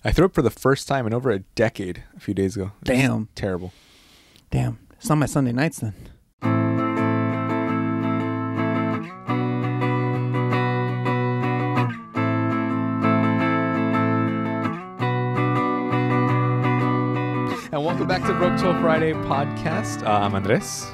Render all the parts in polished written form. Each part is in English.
I threw up for the first time in over a decade a few days ago. Damn. Terrible. Damn. It's not my Sunday nights then. And welcome back to Broke Till Friday podcast. I'm Andres.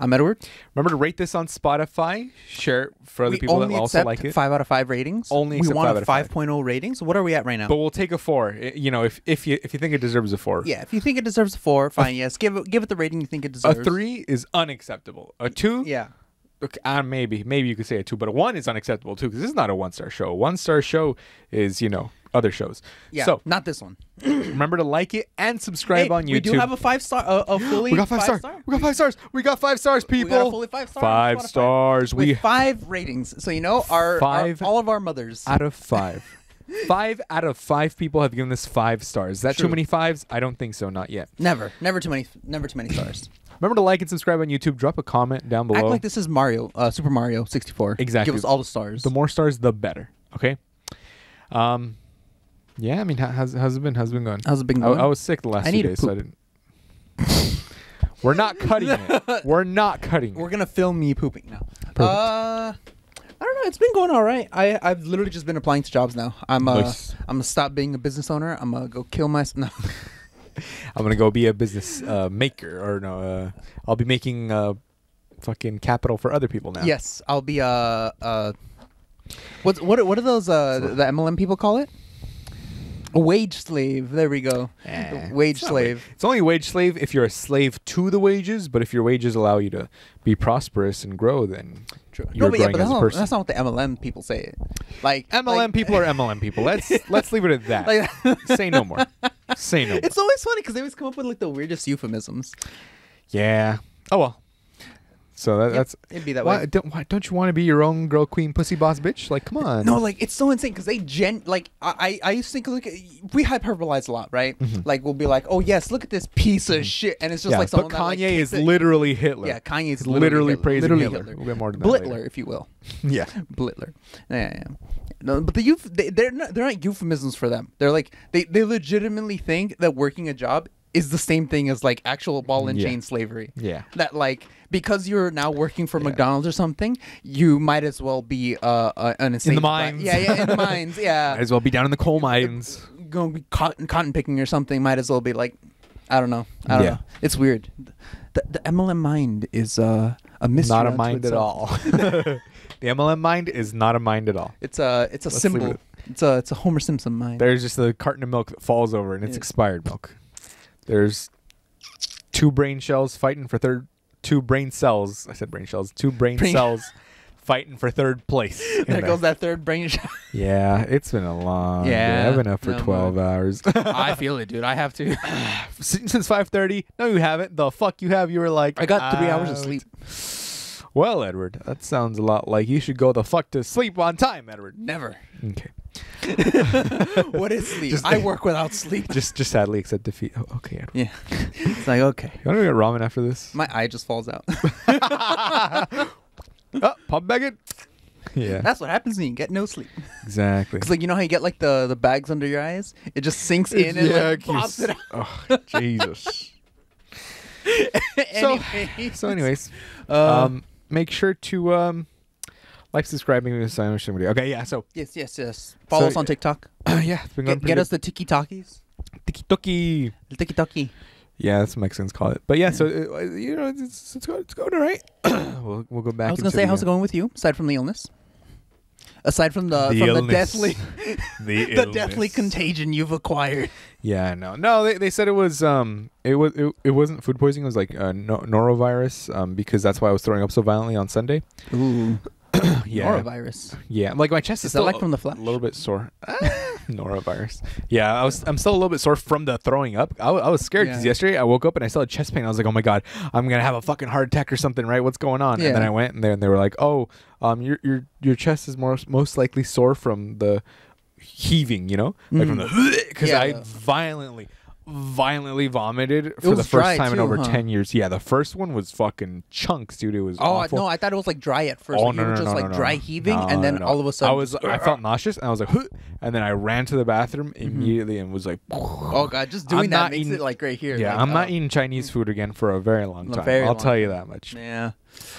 I'm Edward. Remember to rate this on Spotify. Share it for other people that also like it. 5 out of 5 ratings. Only we accept want 5 a out of 5. 5.0 rating. So what are we at right now? But we'll take a 4. You know, if you think it deserves a 4. Yeah, if you think it deserves a 4, fine. Yes, give it the rating you think it deserves. A 3 is unacceptable. A 2, Yeah. okay, maybe you could say a 2, but a 1 is unacceptable too, because this is not a 1-star show. A 1-star show is, you know, other shows. Yeah. So not this one. remember to like it and subscribe on YouTube. We do have a 5-star, a fully. We got 5 stars. We got 5 stars. We got 5 stars, people. We got a fully 5 stars. 5 stars. With 5 ratings. So you know all of our mothers. Out of 5. 5 out of 5 people have given this 5 stars. Is that too many 5s? I don't think so. Not yet. Never too many stars. Remember to like and subscribe on YouTube. Drop a comment down below. Act like this is Mario, Super Mario 64. Exactly. Give us all the stars. The more stars, the better. Okay. Yeah. I mean, how's it been? How's it been going? How's it been going? I was sick the last 2 days, so I didn't. We're not cutting it. We're not cutting it. We're gonna film me pooping now. Perfect. I don't know. It's been going all right. I've literally just been applying to jobs now. I'm gonna stop being a business owner. I'm gonna go kill myself. No. I'm gonna go be a business maker, or no, I'll be making fucking capital for other people now. Yes, I'll be what are those the MLM people call it? A wage slave. There we go. Wage slave. It's only wage slave if you're a slave to the wages, but if your wages allow you to be prosperous and grow, then you're growing as a person. That's not what the MLM people say. Like MLM people are MLM people. Let's leave it at that. Say no more. Say no more. It's always funny because they always come up with like the weirdest euphemisms. Yeah. Oh well. So that's it'd be that way. Why don't you want to be your own girl, queen, pussy, boss, bitch? Like, come on. No, like it's so insane because they I used to think like we hyperbolize a lot, right? Mm-hmm. Like we'll be like, oh yes, look at this piece of shit, and it's just like someone but Kanye that, like, is literally Hitler. Yeah, Kanye is literally praising literally Hitler. We'll get more to that Blitler, later. if you will. Yeah, Blitler. Yeah. No, but they're not euphemisms for them. They're like they legitimately think that working a job is the same thing as like actual ball and chain slavery. Yeah. That like because you're now working for McDonald's or something, you might as well be an insane in the mines. Yeah, in the mines. Yeah. Might as well be down in the coal mines. Going to be cotton picking or something. Might as well be like, I don't know. I don't know. It's weird. The MLM mind is a mystery. Not a mind at all. The MLM mind is not a mind at all. It's a symbol. It's a Homer Simpson mind. There's just a carton of milk that falls over, and it's expired milk. There's 2 brain cells fighting for 2 brain cells. I said brain cells. 2 brain cells fighting for 3rd place. There goes that 3rd brain cell. Yeah, it's been a long day. I've been up for 12 hours. I feel it, dude. I have to. Since 5:30. No, you haven't. The fuck you have. You were like, I got 3 hours of sleep. Well, Edward, that sounds a lot like you should go the fuck to sleep on time, Edward. Never. Okay. What is sleep? I work without sleep. Just sadly accept defeat. Oh, okay, Edward. Yeah. It's like, okay. You want to get ramen after this? My eye just falls out. Oh, pop back in. Yeah. That's what happens when you get no sleep. Exactly. It's like, you know how you get like the bags under your eyes? It just sinks in and like pops it out. Oh, Jesus. Anyways, make sure to like, subscribing to this video. Okay, yeah. So yes. Follow us on TikTok. Yeah, it's been going get us the tiki talkies. Tiki toki. Tiki toki. Yeah, that's what Mexicans call it. But yeah, so you know, it's going all right. we'll go back. I was gonna say, how's it going with you? Aside from the illness, aside from the deathly, the deathly contagion you've acquired. Yeah, no. They said it was it wasn't food poisoning. It was like norovirus because that's why I was throwing up so violently on Sunday. Ooh. Yeah. Norovirus. Yeah, like my chest is still like from the Flash? A little bit sore. Norovirus. Yeah, I'm still a little bit sore from the throwing up. I was scared because yesterday I woke up and I still had chest pain. I was like, oh my god, I'm gonna have a fucking heart attack or something, right? What's going on? Yeah. And then I went and they were like, oh, your chest is most likely sore from the heaving, you know, like from the because I violently. violently vomited for was the dry first time in too, over huh? 10 years. Yeah, the first one was fucking chunks, dude. It was awful. No, I thought it was like dry at first. Oh, Like, no, you were no, just no, like no, dry no. heaving, No, and then no. all of a sudden, I felt nauseous, and I was like, huh, and then I ran to the bathroom immediately and was like, oh god, just doing that makes it like right here. Yeah, like, I'm not eating Chinese food again for a very long time. very I'll long tell you time. that much. Yeah,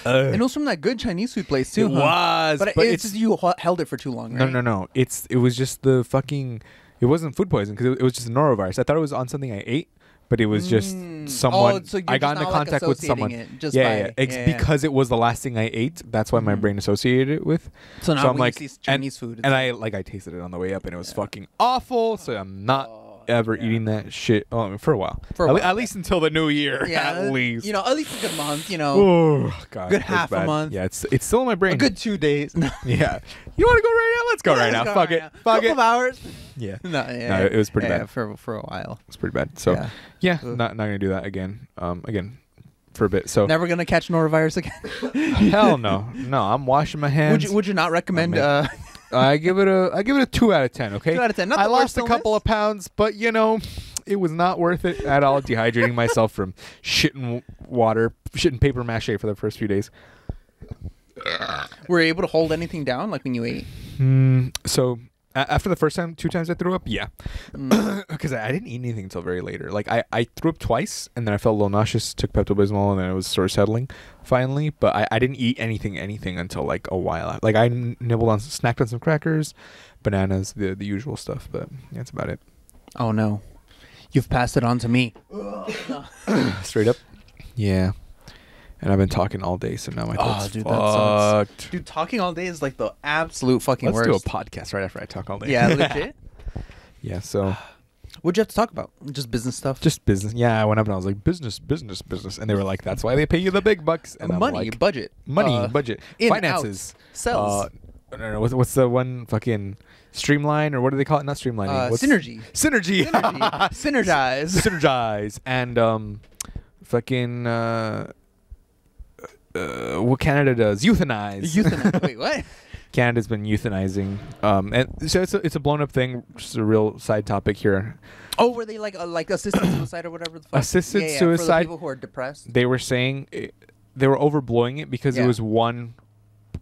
and it was from that good Chinese food place too. It huh? was, but it's just you held it for too long, right? No. It was just the fucking. It wasn't food poisoning because it was just norovirus. I thought it was on something I ate, but it was just someone. Oh, so you're I got just into not, like, contact with someone. associating it just yeah, by- yeah. yeah. Because it was the last thing I ate. That's why my brain associated it with. So now I'm when like, you see Chinese food, it's and like- I tasted it on the way up, and it was fucking awful. So I'm not ever eating that shit for a while. At least until the new year. yeah, at least. you know, at least a good month. You know, Oh god, good it was half a bad. month. Yeah, it's still in my brain. a good 2 days. No. Yeah. You want to go right now? Let's go right now. Let's go Fuck right it. now. Fuck Couple it. of hours. Yeah. No, No, it was pretty bad. for a while. It's pretty bad. So Yeah. not gonna do that again. Again, for a bit. So Never gonna catch norovirus again. hell no. I'm washing my hands. Would you not recommend? man. I give it a 2 out of 10. Okay. 2 out of 10. Not I the lost worst a couple illness. of pounds, but it was not worth it at all. Dehydrating myself from shitting water, shitting paper mache for the first few days. Were you able to hold anything down like when you ate? So after the first 2 times I threw up, yeah, because I didn't eat anything until very later. Like I threw up twice, and then I felt a little nauseous. Took Pepto-Bismol, and then it was sort of settling finally. But I didn't eat anything until like a while. Like I snacked on some crackers, bananas, the usual stuff. But that's about it. Oh no, you've passed it on to me. Straight up. Yeah. And I've been talking all day, so now my throat's dude, fucked. that sucks. Dude, talking all day is like the absolute fucking Let's worst. do a podcast right after I talk all day. Yeah, legit. Yeah, so What'd you have to talk about? Just business stuff. just business. Yeah, I went up and I was like, business. And they were like, that's why they pay you the big bucks. And I'm money, like, budget, budget, in, finances, out, sales, no. What's the one fucking streamline, or what do they call it? Not streamlining. synergy, Synergy. synergize. Synergize. And fucking what Canada does, euthanize. Wait, what? Canada's been euthanizing, and so it's a blown up thing. Just a real side topic here. Oh, were they like assisted suicide or whatever the fuck? Assisted For the suicide. people who are depressed. They were saying they were overblowing it because it was one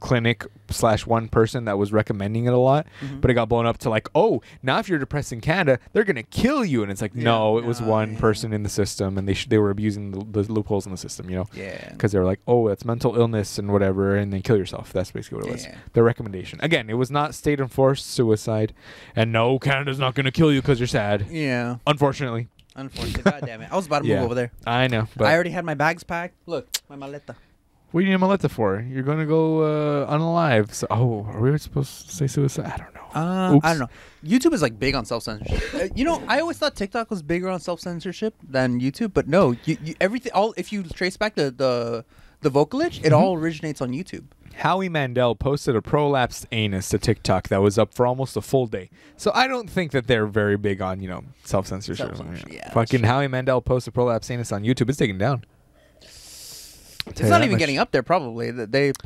clinic / one person that was recommending it a lot, but it got blown up to like, oh, now if you're depressed in Canada, they're gonna kill you, and it's like, no, it was one person in the system, and they were abusing the loopholes in the system, Yeah. because they were like, oh, it's mental illness and whatever, and then kill yourself. That's basically what it was. Yeah. Their recommendation. Again, it was not state enforced suicide, and no, Canada's not gonna kill you because you're sad. Yeah. Unfortunately. God damn it. I was about to move over there. I know. But I already had my bags packed. Look, my maleta. what do you need a maleta for? You're gonna go unalive. So, are we supposed to say suicide? I don't know. Oops. I don't know. YouTube is like big on self-censorship. I always thought TikTok was bigger on self-censorship than YouTube, but no, you everything. If you trace back the vocalage, it all originates on YouTube. Howie Mandel posted a prolapsed anus to TikTok that was up for almost a full day. So I don't think that they're very big on self-censorship. Self-censorship, yeah, Fucking Howie Mandel posted prolapsed anus on YouTube. It's taken down. It's not even getting up there. Probably it's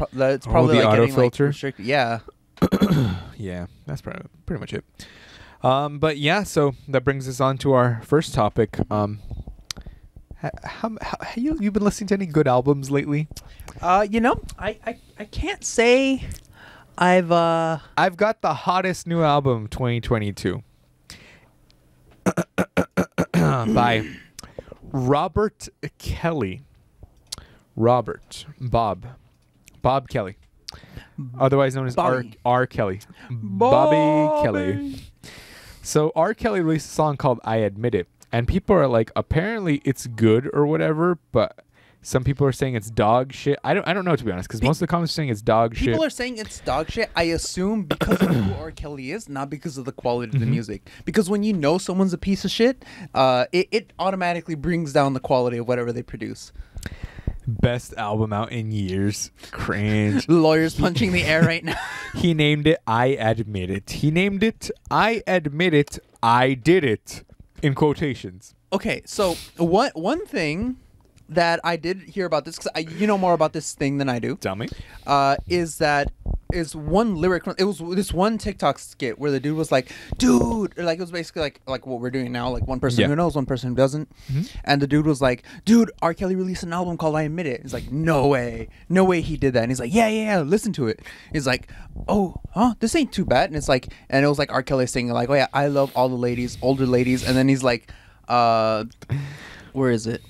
probably the like getting autofilter? like restricted. Yeah. Yeah, that's pretty much it. But yeah, so that brings us on to our first topic. How you been listening to any good albums lately? I can't say I've got the hottest new album 2022 by Robert Kelly. Bob Kelly, otherwise known as R. Kelly. Bobby Kelly. So R. Kelly released a song called "I Admit It," and people are like, apparently it's good or whatever, but some people are saying it's dog shit. I don't know, to be honest, because most of the comments are saying it's dog shit. People are saying it's dog shit. I assume because of who R. Kelly is, not because of the quality of the music. Because when you know someone's a piece of shit, it automatically brings down the quality of whatever they produce. Best album out in years. Cringe. Lawyers punching the air right now. He named it "I Admit It." He named it "I Admit It, I Did It," in quotations. Okay, so one thing that I did hear about this, because you know more about this thing than I do. Tell me. Is that is one lyric. It was this one TikTok skit where the dude was like, "Dude," or like it was basically like what we're doing now, like one person who knows, one person who doesn't, and the dude was like, "Dude, R. Kelly released an album called I Admit It." He's like, "No way, no way he did that." And he's like, "Yeah, listen to it." He's like, "Oh, huh, this ain't too bad." And it's like, and it was like R. Kelly singing like, "Oh yeah, I love all the ladies, older ladies," and then he's like, where is it?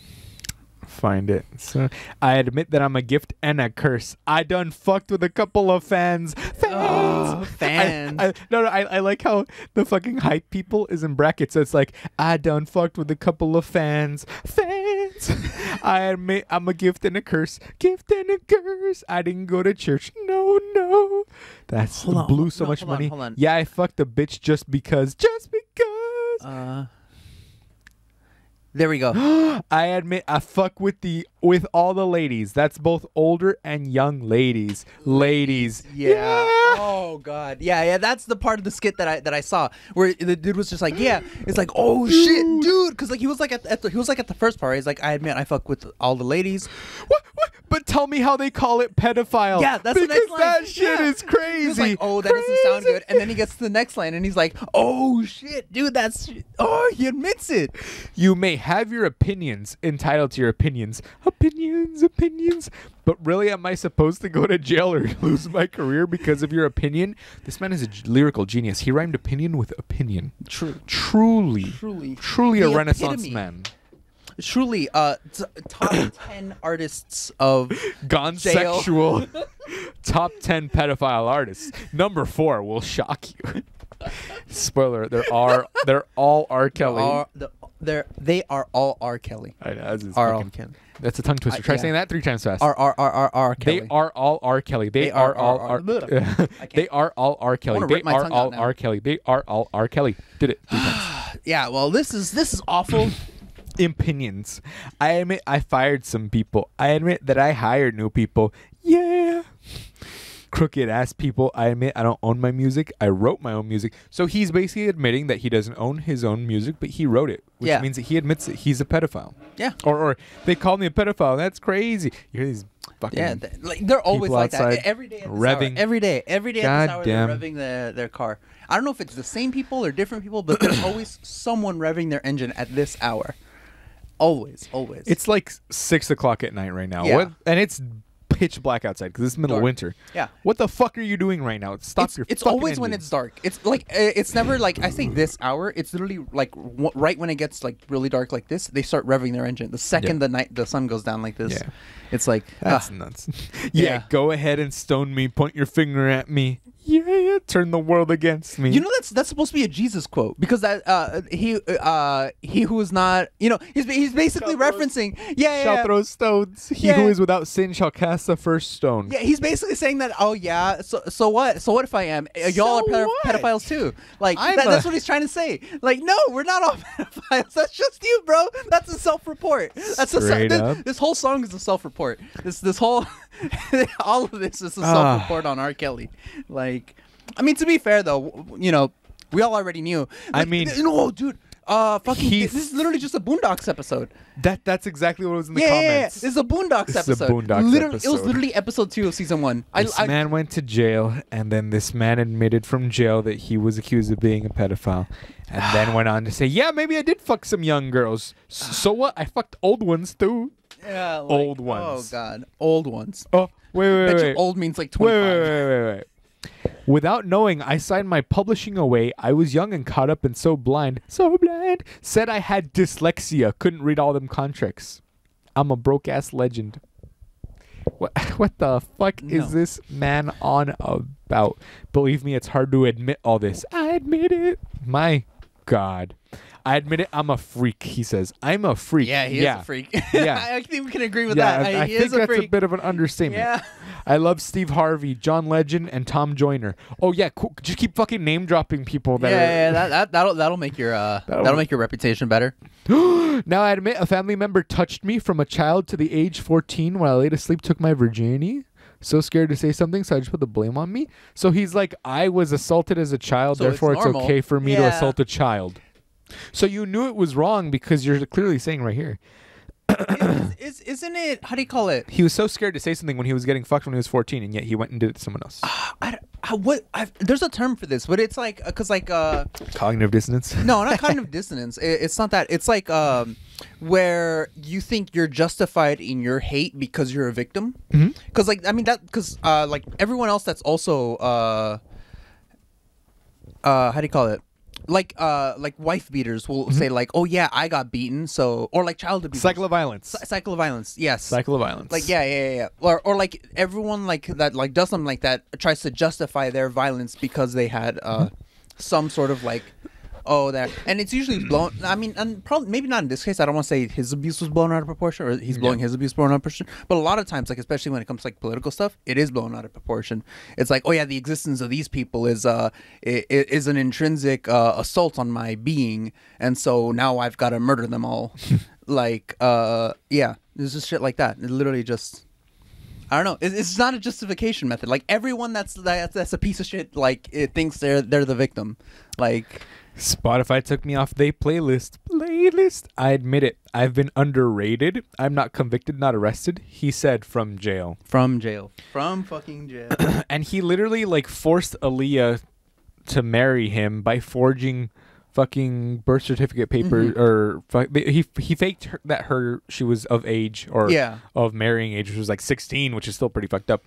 Find it. So I admit that I'm a gift and a curse. I done fucked with a couple of fans. Fans. I like how the fucking hype people is in brackets. So it's like, I done fucked with a couple of fans. I admit I'm a gift and a curse. Gift and a curse. I didn't go to church. No. That's blew so much money. Hold on. Yeah, I fucked a bitch just because. There we go. I admit I fuck with all the ladies. That's both older and young ladies. Ladies. Yeah. Oh god. Yeah. That's the part of the skit that I saw where the dude was just like, yeah. It's like, oh shit, dude, because like he was like at the first part. He's like, I admit I fuck with all the ladies. What? But tell me how they call it pedophile. Yeah, that's the next line. That shit is crazy. He's like, oh, that doesn't sound good. And then he gets to the next line and he's like, oh shit, dude, he admits it. You may have your opinions, entitled to your opinions. Opinions. But really, am I supposed to go to jail or lose my career because of your opinion? This man is a lyrical genius. He rhymed opinion with opinion. Truly a Renaissance man. Truly, top 10 artists of gone jail. Sexual. Top 10 pedophile artists. Number 4 will shock you. Spoiler: they're all R. Kelly. They are all R. Kelly. I know, that's a tongue twister. Try saying that 3 times fast. R. Kelly. They are all R. Kelly. They are all R. They are all R. Kelly. They are all R. Kelly. They are all R. Kelly. Did it 3 times. Yeah. Well, this is awful. Opinions. I admit I fired some people. I admit that I hired new people. Yeah. Crooked ass people. I admit I don't own my music. I wrote my own music. So he's basically admitting that he doesn't own his own music, but he wrote it, which means that he admits that he's a pedophile. Yeah. Or they call me a pedophile. That's crazy. You hear these fucking they're always like that every day. Revving. Every day at this hour, they're revving their car. I don't know if it's the same people or different people, but there's always someone revving their engine at this hour. Always. It's like 6 o'clock at night right now. Yeah. And it's pitch black outside because it's middle of winter. Yeah. What the fuck are you doing right now? Stop your It's fucking always engines. when it's dark. It's like it's never like I say this hour. It's literally like right when it gets like really dark like this. They start revving their engine. The second the sun goes down like this. Yeah. It's like that's nuts. Yeah. Go ahead and stone me. Point your finger at me. Yeah, turn the world against me. You know that's supposed to be a Jesus quote because that he who is not he's basically referencing shall throw stones. He who is without sin shall cast the first stone. Yeah, he's basically saying that. Oh yeah, so what? So what if I am? Y'all are pedophiles too. Like that's what he's trying to say. Like no, we're not all pedophiles. That's just you, bro. That's a self-report. That's this whole song is a self-report. This whole all of this is a self-report on R. Kelly. Like, I mean, to be fair though, we all already knew. Like, no, dude. This is literally just a Boondocks episode. That's exactly what was in the comments. Yeah. This is a Boondocks episode. It was literally episode 2 of season 1. This man went to jail, and then this man admitted from jail that he was accused of being a pedophile, and then went on to say, "Yeah, maybe I did fuck some young girls. So what? I fucked old ones too." Yeah, like, old ones. Oh god, old ones. Oh wait. Old means like 25. Wait. Without knowing, I signed my publishing away. I was young and caught up and so blind. Said I had dyslexia. Couldn't read all them contracts. I'm a broke-ass legend. What the fuck is this man on about? Believe me, it's hard to admit all this. I admit it. My God. I admit it. I'm a freak, he says. I'm a freak. Yeah, he is a freak. Yeah. I think we can agree with that. I think that's a bit of an understatement. Yeah. I love Steve Harvey, John Legend, and Tom Joyner. Oh yeah, cool. Just keep fucking name dropping people. That'll make your that'll make your reputation better. Now I admit a family member touched me from a child to the age 14 while I laid asleep, took my virginity. So scared to say something, so I just put the blame on me. So he's like, I was assaulted as a child, so therefore it's okay for me to assault a child. So you knew it was wrong because you're clearly saying right here, Isn't it? How do you call it? He was so scared to say something when he was getting fucked when he was 14, and yet he went and did it to someone else. There's a term for this, but it's like because like Cognitive dissonance. no, not cognitive dissonance. It's not that. It's like where you think you're justified in your hate because you're a victim. Because like I mean that because like everyone else that's also how do you call it? Like wife beaters will say like, oh yeah, I got beaten, so or like child abuse, Cycle of violence. cycle of violence, yes, Cycle of violence. like yeah, or like everyone like that like does something like that tries to justify their violence because they had some sort of like that, and it's usually blown. I mean, and probably maybe not in this case. I don't want to say his abuse was blown out of proportion or he's blowing his abuse blown out of proportion, but a lot of times, like especially when it comes to like political stuff, it is blown out of proportion. It's like, oh yeah, the existence of these people is is an intrinsic assault on my being, and so now I've got to murder them all. Like yeah, there's just shit like that. It literally just. I don't know. It's not a justification method. Like everyone that's a piece of shit. Like it thinks they're the victim. Like Spotify took me off their playlist. I admit it. I've been underrated. I'm not convicted, not arrested. He said from jail. From fucking jail. And he literally like forced Aaliyah to marry him by forging fucking birth certificate paper or he faked she was of age or of marrying age, which was like 16, which is still pretty fucked up.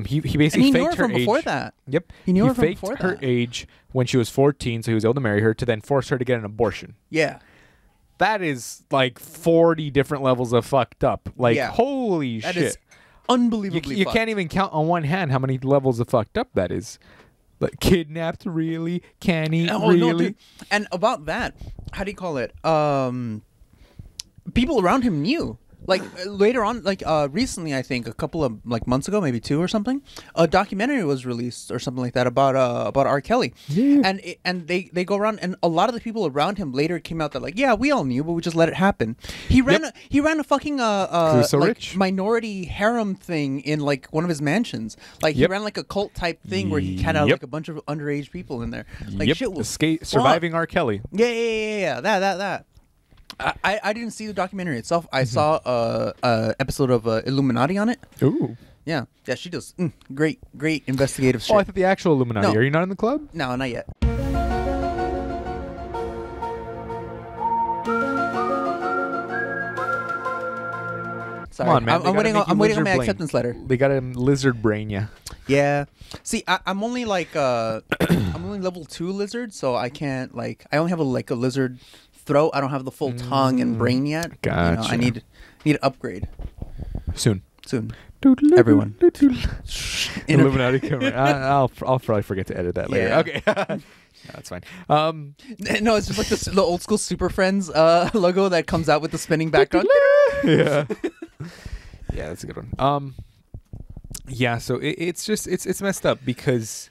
He basically faked her age before that. Yep, he knew her from faked before her that. age when she was 14, so he was able to marry her to then force her to get an abortion. Yeah, that is like 40 different levels of fucked up. Like holy that shit, is unbelievably. You can't even count on one hand how many levels of fucked up that is. Like kidnapped, really? Can he really? No, dude. And about that, how do you call it? People around him knew. Like later on, like recently, I think a couple of like months ago, maybe 2 or something, a documentary was released or something like that about R. Kelly, and they go around, and a lot of the people around him later came out that like, yeah, we all knew, but we just let it happen. He ran a fucking so like rich? minority harem thing in like one of his mansions. Like he ran like a cult type thing where he had like a bunch of underage people in there. Like shit was surviving R. Kelly. Yeah. That. I didn't see the documentary itself. I saw a episode of Illuminati on it. Ooh. Yeah, she does great investigative shit. Oh, I thought the actual Illuminati. No. Are you not in the club? No, not yet. Sorry, Come on, man. I'm waiting on my acceptance letter. They got a lizard brain, yeah. Yeah. See, I'm only like I'm only level 2 lizard, so I can't like I only have a lizard throat. I don't have the full tongue and brain yet. Gotcha. You know, I need to upgrade soon. Everyone. Illuminati camera. I'll probably forget to edit that later. Yeah. Okay. That's fine. No, it's just like the old school Super Friends logo that comes out with the spinning background. Yeah. Yeah, that's a good one. Yeah, so it's messed up because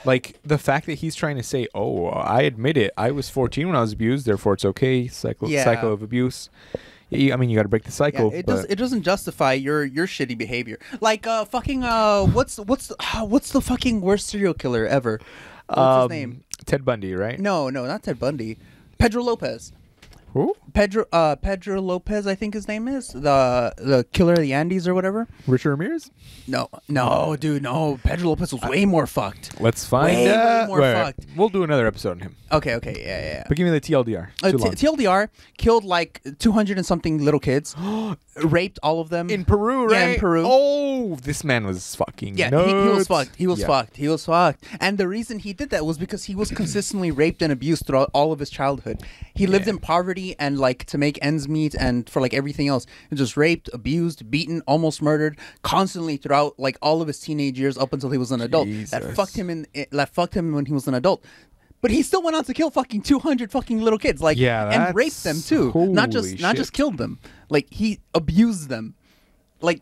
like the fact that he's trying to say, oh, I admit it, I was 14 when I was abused, therefore it's okay. Cycle of abuse. I mean, you got to break the cycle. Yeah, it doesn't justify your shitty behavior. Like fucking what's the fucking worst serial killer ever? What's his name? Ted Bundy, right? No, not Ted Bundy. Pedro Lopez. Who? Pedro Lopez, I think his name is the killer of the Andes or whatever. Richard Ramirez? No, dude, no. Pedro Lopez was way more fucked. Let's find way more fucked. We'll do another episode on him. Okay, yeah. But give me the TLDR. TLDR killed like 200 and something little kids, raped all of them in Peru, right? Yeah, in Peru. Oh, this man was fucking nuts. He was fucked. He was fucked. And the reason he did that was because he was consistently raped and abused throughout all of his childhood. He lived in poverty and like to make ends meet and for like everything else, he was just raped, abused, beaten, almost murdered, constantly throughout like all of his teenage years up until he was an adult. That fucked him when he was an adult. But he still went on to kill fucking 200 fucking little kids, like, and raped them too. Not just killed them. Like he abused them. Like,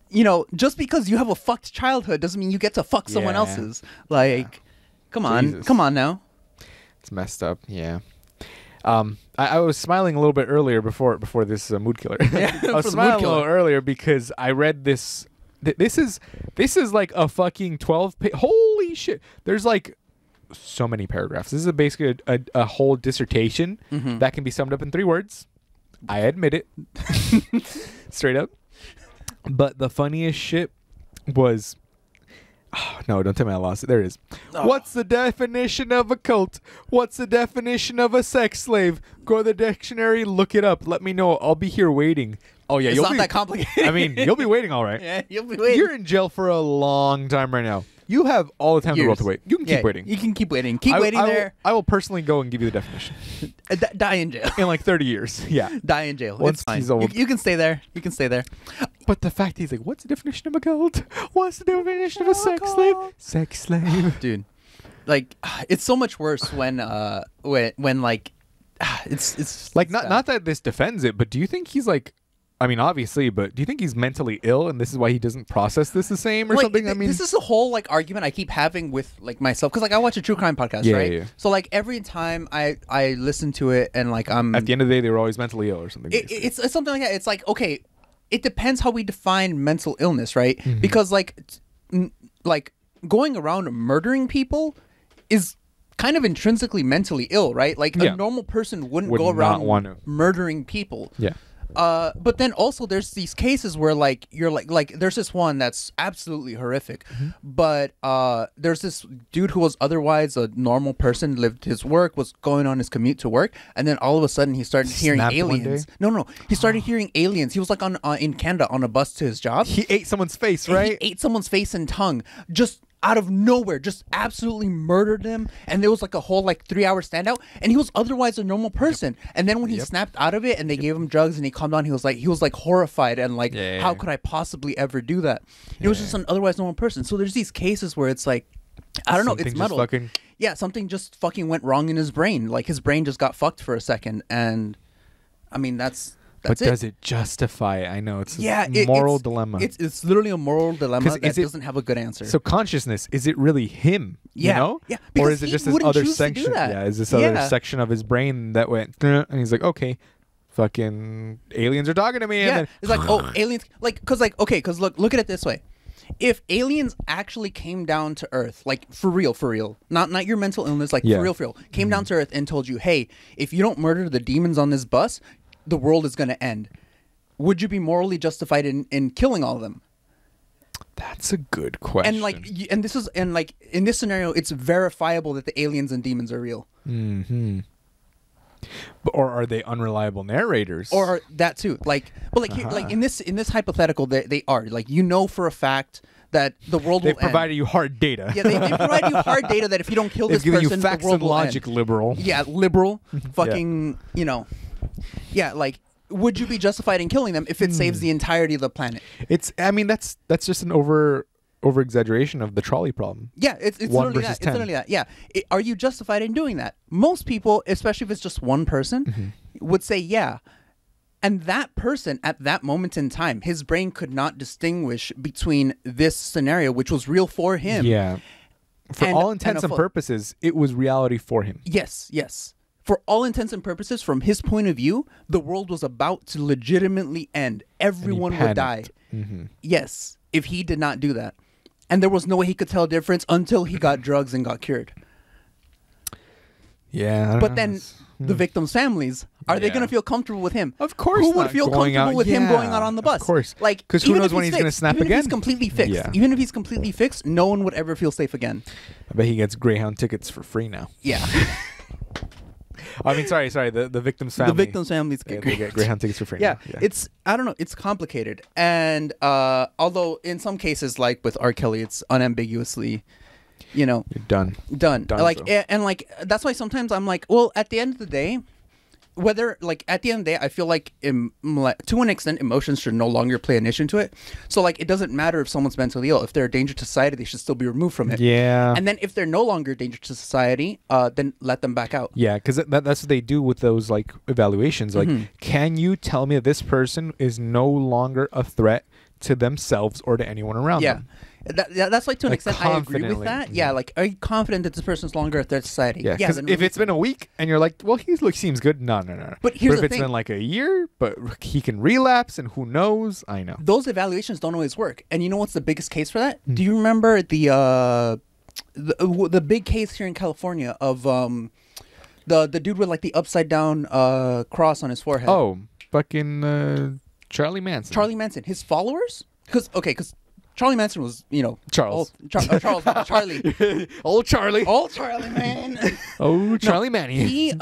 you know, just because you have a fucked childhood doesn't mean you get to fuck someone else's. Like, come on now. It's messed up. Yeah. I was smiling a little bit earlier before this mood killer. I was smiling a little earlier because I read this. This is like a fucking 12-page. Holy shit! There's like so many paragraphs. This is basically a whole dissertation that can be summed up in 3 words: I admit it. Straight up. But the funniest shit was... Oh, no, don't tell me I lost it. There it is. Oh. What's the definition of a cult? What's the definition of a sex slave? Go to the dictionary, look it up. Let me know. I'll be here waiting. Oh, yeah. It's not that complicated. I mean, you'll be waiting all right. Yeah, you'll be waiting. You're in jail for a long time right now. You have all the time in the world to wait. You can keep waiting. You can keep waiting. Keep waiting there. I will personally go and give you the definition. Die in jail. In like 30 years. Yeah. Die in jail. Once it's fine. he's old. You can stay there. You can stay there. But the fact he's like, what's the definition of a cult? What's the definition of a sex slave? Sex slave. Dude. Like, it's so much worse when like, it's like, not that this defends it, but do you think he's like, I mean, obviously, but do you think he's mentally ill and this is why he doesn't process this the same or something? I mean, this is a whole like argument I keep having with like myself because like I watch a true crime podcast, right? Yeah. So like every time I listen to it and like I'm at the end of the day they were always mentally ill or something. It's something like that. It's like okay, it depends how we define mental illness, right? Mm-hmm. Because like going around murdering people is kind of intrinsically mentally ill, right? Like a normal person would go around murdering people. Yeah. But then also there's these cases where like you're like there's this one that's absolutely horrific, but there's this dude who was otherwise a normal person, lived his work, was going on his commute to work, and then all of a sudden he started hearing aliens. No, he started hearing aliens. He was like on in Canada on a bus to his job. He ate someone's face, right? He ate someone's face and tongue, just out of nowhere, just absolutely murdered them, and there was like a whole like 3-hour standout, and he was otherwise a normal person, and then when he snapped out of it and they gave him drugs and he calmed down, he was like horrified and like how could I possibly ever do that? He was just an otherwise normal person. So there's these cases where it's like I don't know, it's metal. Something just fucking went wrong in his brain, like his brain just got fucked for a second, and I mean that's does it justify it? I know it's a moral dilemma. It's literally a moral dilemma that doesn't have a good answer. So consciousness, is it really him? Yeah. You know? Yeah. Or is it just this other section? Yeah, is this other section of his brain that went and he's like, okay, fucking aliens are talking to me. Yeah. And then, it's like, oh, aliens because look at it this way. If aliens actually came down to Earth, like for real, not your mental illness, like for real, came down to Earth and told you, hey, if you don't murder the demons on this bus, the world is going to end. Would you be morally justified in killing all of them? That's a good question. And in this scenario, it's verifiable that the aliens and demons are real. Mm-hmm. Or are they unreliable narrators? Or that too. Like in this hypothetical, they are like for a fact that the world will end. They've provided you hard data. Yeah, they provide you hard data that if you don't kill this person, you facts the world and logic, will end. liberal. Yeah, liberal. Fucking, Yeah, like, would you be justified in killing them if it saves the entirety of the planet? That's just an over exaggeration of the trolley problem. Yeah, it's literally that. It's literally that. Yeah. Are you justified in doing that? Most people, especially if it's just one person, would say yeah. And that person, at that moment in time, his brain could not distinguish between this scenario, which was real for him. Yeah. For all intents and purposes, it was reality for him. Yes. For all intents and purposes, from his point of view, the world was about to legitimately end. Everyone would die. Mm-hmm. Yes, if he did not do that. And there was no way he could tell a difference until he got drugs and got cured. Yeah. But then the victims' families, are they going to feel comfortable with him? Of course. Who would feel comfortable with him going out on the bus? Of course. Like, because who knows when he's going to snap again? Even if he's completely fixed. Yeah. Even if he's completely fixed, no one would ever feel safe again. I bet he gets Greyhound tickets for free now. Yeah. I mean, sorry. The victim's family. The victim's families get Greyhound tickets for free. Yeah. It's I don't know. It's complicated, and although in some cases, like with R. Kelly, it's unambiguously, you're done. Like and like that's why sometimes I'm like, well, at the end of the day, whether like at the end of the day, I feel like to an extent, emotions should no longer play an issue into it. So like, it doesn't matter if someone's mentally ill. If they're a danger to society, they should still be removed from it. Yeah. And then if they're no longer a danger to society, then let them back out. Yeah, because that's what they do with those like evaluations. Like, can you tell me that this person is no longer a threat to themselves or to anyone around them? That's like to an extent I agree with that. Yeah, like, are you confident that this person's longer a threat to society? Yeah, because if it's been a week and you're like, well, he seems good. No. But here's the thing. If it's been like a year, but he can relapse and who knows? I know. Those evaluations don't always work. And you know what's the biggest case for that? Do you remember the big case here in California of the dude with like the upside down cross on his forehead? Oh. fucking Charlie Manson. Charlie Manson. His followers? Because Charlie Manson was, Charles. Charles, Charlie. Old Charlie. Old Charlie, man. Oh, Charlie Manny. He,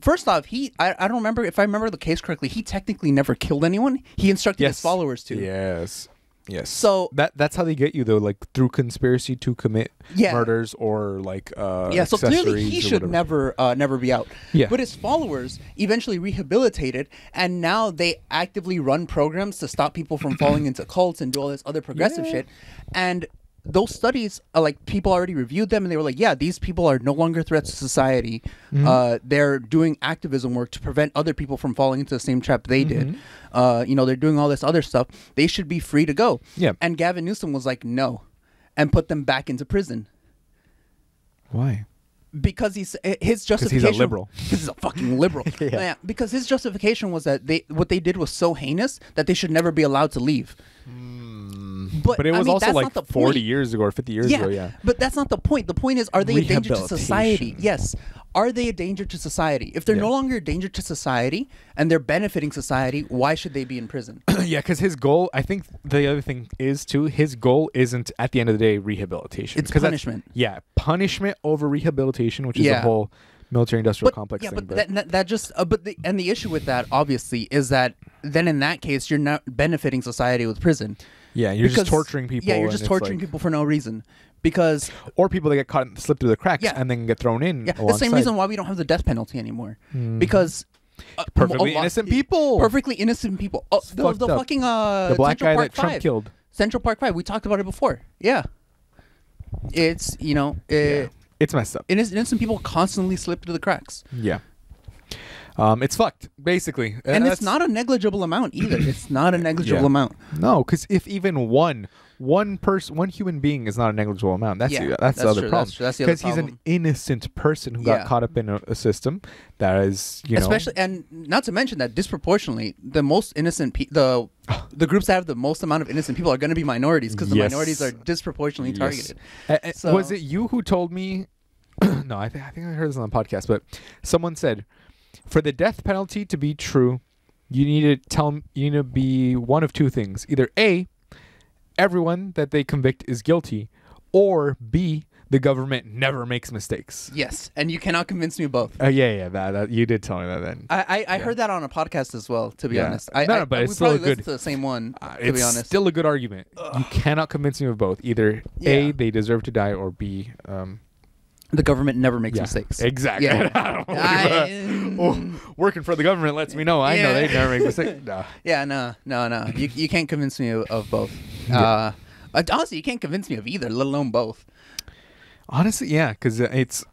first off, I don't remember, if I remember the case correctly, he technically never killed anyone. He instructed his followers to. Yes. So that's how they get you though, like through conspiracy to commit murders or like so clearly he should never be out. Yeah. But his followers eventually rehabilitated, and now they actively run programs to stop people from falling into cults and do all this other progressive shit. And those studies, like people already reviewed them, and they were like, yeah, these people are no longer threats to society. They're doing activism work to prevent other people from falling into the same trap they did. They're doing all this other stuff. They should be free to go. Yeah. And Gavin Newsom was like, no, and put them back into prison. Why? Because his justification. Because he's a liberal. Because he's a fucking liberal. Yeah. Because his justification was that what they did was so heinous that they should never be allowed to leave. But it was also like 40 years ago or 50 years ago. Yeah. But that's not the point. The point is, are they a danger to society? Yes. Are they a danger to society? If they're no longer a danger to society and they're benefiting society, why should they be in prison? Yeah, because his goal, I think the other thing is too, his goal isn't at the end of the day rehabilitation. It's punishment. Punishment over rehabilitation, which is the whole military-industrial complex thing. And the issue with that, obviously, is that then in that case, you're not benefiting society with prison. Yeah, you're just torturing people. Yeah, you're just torturing people for no reason. Or people that get caught and slip through the cracks and then get thrown in. Yeah, the same reason why we don't have the death penalty anymore. Because perfectly innocent people. Perfectly innocent people. Oh, the fucking the black Central guy Park that Trump 5. killed. Central Park 5. We talked about it before. Yeah. It's it's messed up. Innocent people constantly slip through the cracks. Yeah. It's fucked, basically. And it's not a negligible amount either. It's not a negligible amount. No, because if even one human being is not a negligible amount, that's the other problem. Because he's an innocent person who got caught up in a system that is, especially, and not to mention that disproportionately, the most innocent the groups that have the most amount of innocent people are going to be minorities, because the minorities are disproportionately targeted. Was it you who told me? No, I think I heard this on the podcast, but someone said, for the death penalty to be true, you need to be one of two things. Either A, everyone that they convict is guilty, or B, the government never makes mistakes. Yes, and you cannot convince me of both. That you did tell me that then. I heard that on a podcast as well, to be honest. But it's still good. To the same one, to be honest. It's still a good argument. You cannot convince me of both. Either A, they deserve to die, or B, the government never makes mistakes. Exactly. Yeah. Working for the government lets me know. I know they never make mistakes. No. Yeah, no. You can't convince me of both. Honestly, you can't convince me of either, let alone both. Honestly, yeah, because it's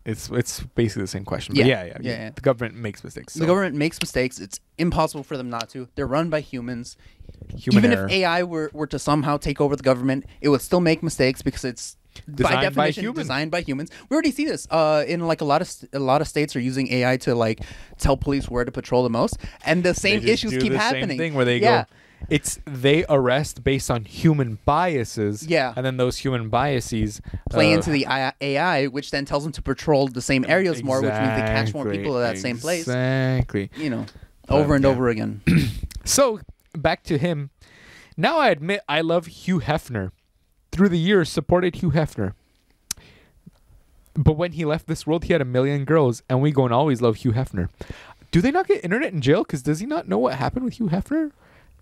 basically the same question. But yeah. The government makes mistakes. So. The government makes mistakes. It's impossible for them not to. They're run by humans. Human Even error. if AI were to somehow take over the government, it would still make mistakes because it's by definition designed by humans. We already see this in like a lot of states are using AI to like tell police where to patrol the most, and the same issues keep happening. Same thing where they go. They arrest based on human biases. Yeah. And then those human biases play into the AI, which then tells them to patrol the same areas more, which means they catch more people at that same place. Exactly. Over and over again. So back to him. Now I admit I love Hugh Hefner. Through the years, supported Hugh Hefner. But when he left this world, he had 1 million girls, and we go and always love Hugh Hefner. Do they not get internet in jail? Because does he not know what happened with Hugh Hefner?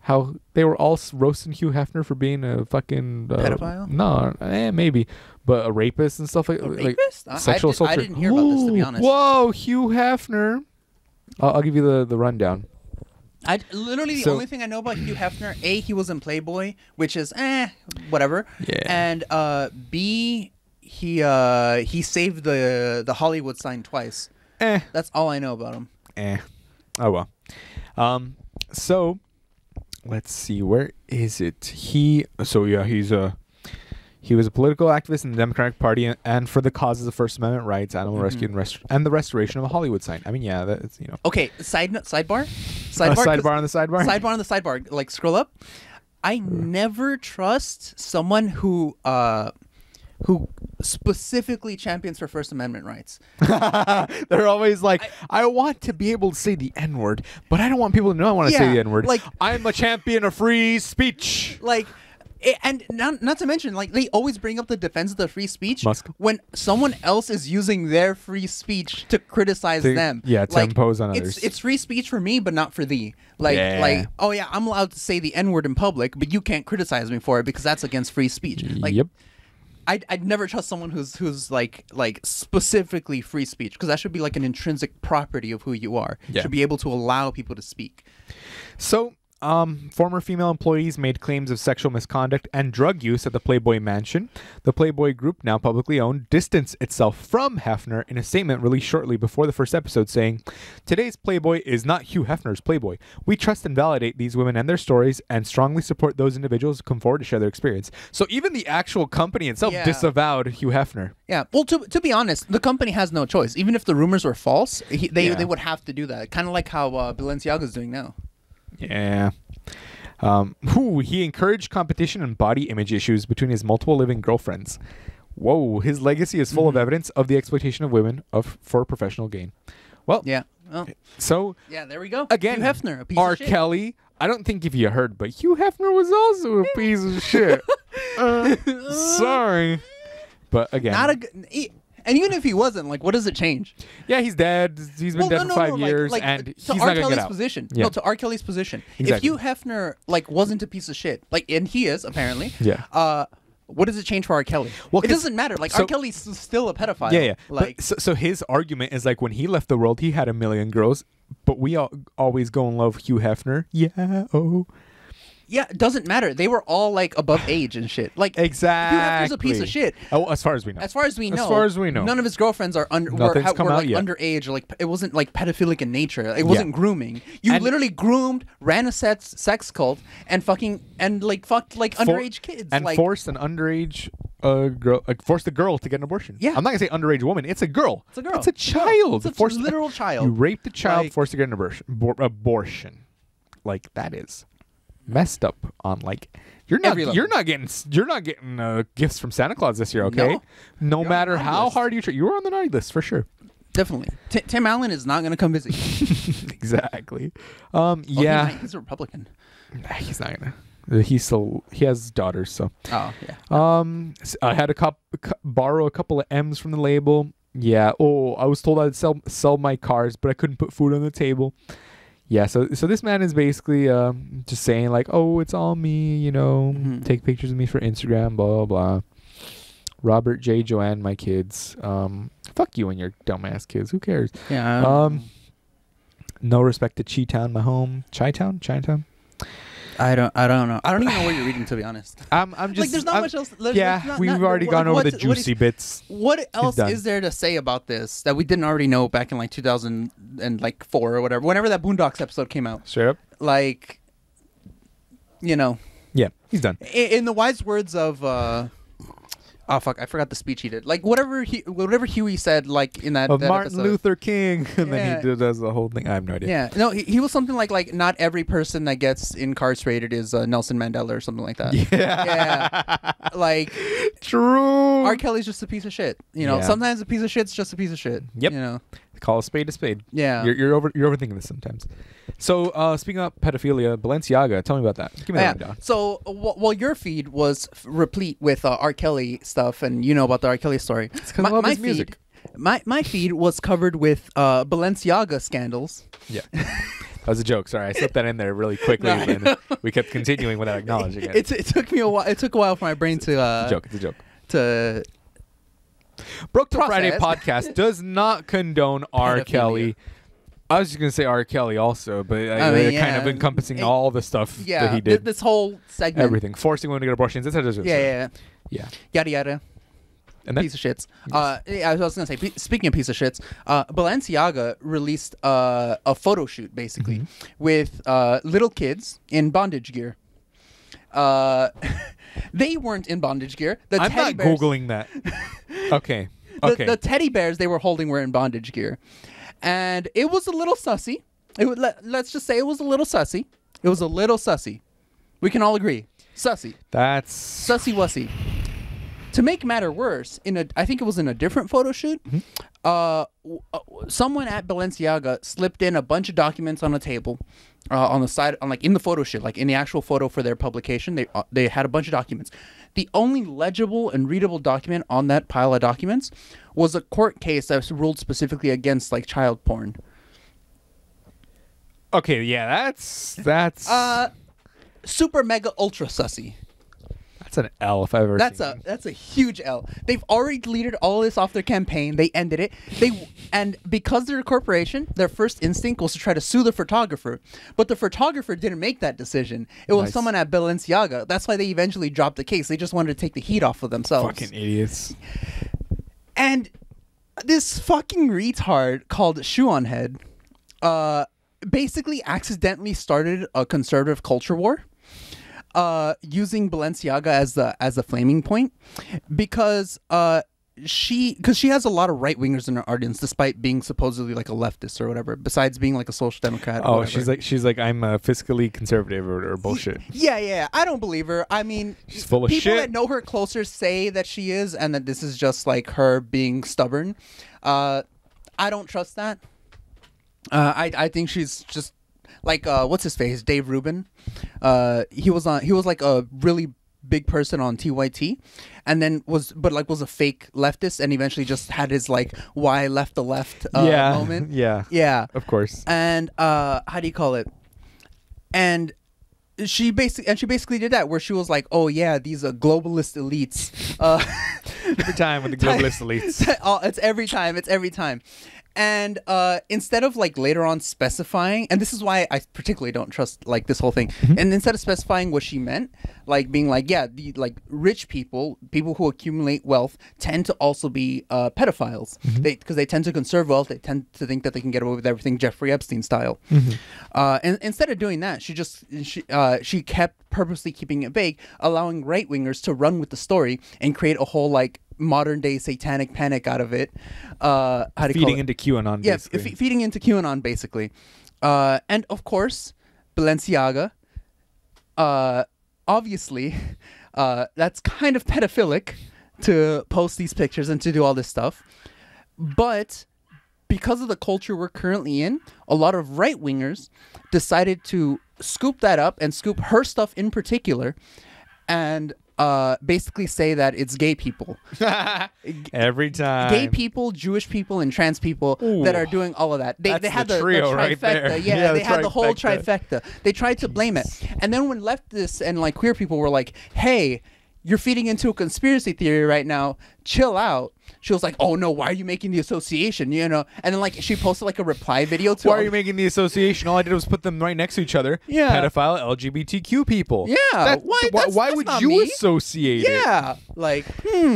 How they were all roasting Hugh Hefner for being a fucking pedophile? No, maybe, but a rapist and stuff like rapist? Sexual assault. I didn't hear about this, to be honest. Whoa, Hugh Hefner! I'll give you the rundown. The only thing I know about Hugh Hefner, A, he was in Playboy, which is whatever. Yeah. And B, he saved the Hollywood sign twice. That's all I know about him. Oh well. So let's see, where is it? He was a political activist in the Democratic Party and for the causes of First Amendment rights, animal rescue, and the restoration of a Hollywood sign. I mean, yeah, that's Okay, sidebar. Sidebar on the sidebar. Sidebar on the sidebar. Like scroll up. I never trust someone who who specifically champions for First Amendment rights. They're always like, I want to be able to say the N-word, but I don't want people to know I want to say the N-word. Like, I'm a champion of free speech. Like, and not to mention, like, they always bring up the defense of the free speech when someone else is using their free speech to criticize them. Yeah, to like, impose on others. It's free speech for me, but not for thee. Like, oh yeah, I'm allowed to say the N-word in public, but you can't criticize me for it because that's against free speech. Like, yep. I'd never trust someone who's like specifically free speech, because that should be like an intrinsic property of who you are. Yeah. You should be able to allow people to speak. So, former female employees made claims of sexual misconduct and drug use at the Playboy Mansion. The Playboy Group, now publicly owned, distanced itself from Hefner in a statement released shortly before the first episode, saying, "Today's Playboy is not Hugh Hefner's Playboy. We trust and validate these women and their stories and strongly support those individuals who come forward to share their experience." So even the actual company itself disavowed Hugh Hefner. Yeah. Well, to be honest, the company has no choice. Even if the rumors were false, they would have to do that. Kind of like how Balenciaga's doing now. Yeah. He encouraged competition and body image issues between his multiple living girlfriends. Whoa, his legacy is full of evidence of the exploitation of women for professional gain. Well, yeah. Oh. So, yeah, there we go. Again, Hugh Hefner, a piece R. of shit. Kelly. I don't think if you heard, but Hugh Hefner was also a piece of shit. Sorry. But again. Not a good... And even if he wasn't, like, what does it change? Yeah, he's dead. He's been dead for 5 years, and he's not going to get out. Position. Yeah. No, to R. Kelly's position. Exactly. If Hugh Hefner, like, wasn't a piece of shit, like, and he is, apparently, yeah. What does it change for R. Kelly? Well, it doesn't matter. Like, R. Kelly's still a pedophile. Yeah, yeah. Like, but, so his argument is, like, when he left the world, he had 1 million girls, but we always go and love Hugh Hefner. Yeah, oh. Yeah, it doesn't matter. They were all like above age and shit. Like exactly. Hugh Hefner's a piece of shit. Oh, as far as we know. As far as we know. As far as we know. None of his girlfriends are were underage, or like it wasn't like pedophilic in nature. It wasn't grooming. You literally groomed, ran a sex cult, and fucked underage kids and like, forced an underage girl, forced a girl to get an abortion. Yeah, I'm not gonna say underage woman. It's a girl. It's a girl. It's a child. It's a literal child. You raped a child, forced to get an abortion. Like that is messed up on like you're not getting gifts from Santa Claus this year, okay? No matter how hard you try, you were on the naughty list for sure. Definitely. Tim Allen is not going to come visit you. Exactly. Yeah, he's a Republican. He's not gonna. He has daughters, so. Oh yeah. I had to borrow a couple of M's from the label. Yeah. Oh, I was told I'd sell my cars, but I couldn't put food on the table. Yeah, so this man is basically just saying like, oh, it's all me, you know, take pictures of me for Instagram, blah, blah, blah. Robert J. Joanne, my kids. Fuck you and your dumbass kids. Who cares? Yeah. No respect to Chi-Town, my home. Chinatown? I don't know. I don't even know what you're reading, to be honst. I'm just like. There's not much else. We've already gone over the juicy bits. What else is there to say about this that we didn't already know back in like 2004 or whatever? Whenever that Boondocks episode came out. Straight up. Like, you know. Yeah, he's done. In the wise words of. Oh fuck! I forgot the speech he did. Like whatever Huey said, like in that Martin episode. Luther King, and then he does the whole thing. I have no idea. Yeah, no, he was something like not every person that gets incarcerated is Nelson Mandela or something like that. Yeah, like true. R. Kelly's just a piece of shit. You know, sometimes a piece of shit's just a piece of shit. Yep. You know, call a spade a spade. Yeah, you're overthinking this sometimes. So speaking of pedophilia, Balenciaga, tell me about that. Give me that rundown. So while your feed was replete with R. Kelly stuff, and you know about the R. Kelly story, it's because I love his music. My feed was covered with Balenciaga scandals. Yeah. That was a joke. Sorry, I slipped that in there really quickly, and we kept continuing without acknowledging it. It took me a while. It took a while for my brain to. It's a joke. To Broke Till Friday podcast does not condone R. Kelly. I was just gonna say R. Kelly also, but kind of encompassing all the stuff that he did. This whole segment, everything, forcing women to get abortions, etc. Yeah. Yada yada. And then, piece of shits. I was gonna say, speaking of piece of shits, Balenciaga released a photo shoot basically with little kids in bondage gear. They weren't in bondage gear. I'm not googling that. Okay. The teddy bears they were holding were in bondage gear, and it was a little sussy. Let's just say it was a little sussy. It was a little sussy. We can all agree, sussy. That's sussy wussy. To make matter worse, I think it was in a different photo shoot, someone at Balenciaga slipped in a bunch of documents on a table, on the side, in the photo shoot, like in the actual photo for their publication. They had a bunch of documents. The only legible and readable document on that pile of documents was a court case that was ruled specifically against like child porn. Okay, yeah, that's super mega ultra sussy. That's an L if I've ever seen it. That's a huge L. They've already deleted all this off their campaign. They ended it. And because they're a corporation, their first instinct was to try to sue the photographer. But the photographer didn't make that decision. It was someone at Balenciaga. That's why they eventually dropped the case. They just wanted to take the heat off of themselves. Fucking idiots. And this fucking retard called Shoe on Head basically accidentally started a conservative culture war. Using Balenciaga as the flaming point, because she has a lot of right wingers in her audience, despite being supposedly like a leftist or whatever. Besides being like a social democrat. Oh, she's like I'm fiscally conservative or bullshit. Yeah. I don't believe her. I mean, she's full of shit. People that know her closer say that she is, and that this is just like her being stubborn. I don't trust that. I think she's just. Like what's his face? Dave Rubin. He was like a really big person on TYT, and then was a fake leftist, and eventually just had his like why left the left moment. Yeah. Of course. And how do you call it? And she basically did that, where she was like, oh yeah, these globalist elites. Every time with the globalist elites. It's every time. And instead of like later on specifying, and this is why I particularly don't trust like this whole thing, Mm-hmm. and instead of specifying what she meant, like being like, yeah, the like rich people who accumulate wealth tend to also be pedophiles. Mm-hmm. Because they tend to conserve wealth. They tend to think that they can get away with everything, Jeffrey Epstein style. Mm-hmm. And instead of doing that, she kept purposely keeping it vague, allowing right wingers to run with the story and create a whole like modern day satanic panic out of it. Feeding into QAnon, basically. Yeah, feeding into QAnon, basically. And of course, Balenciaga, obviously, that's kind of pedophilic to post these pictures and to do all this stuff. But because of the culture we're currently in, a lot of right-wingers decided to scoop that up and scoop her stuff in particular and basically say that it's gay people. Every time. Gay people, Jewish people, and trans people that are doing all of that. They had the trio trifecta. right there. Yeah, they had the whole trifecta. They tried to blame it. And then when leftists and like queer people were like, hey, you're feeding into a conspiracy theory right now, chill out. She was like, oh no, why are you making the association? You know? And then like she posted like a reply video to why are you making the association? All I did was put them right next to each other. Yeah. Pedophile LGBTQ people. Yeah. Why would you associate it? Yeah. Like,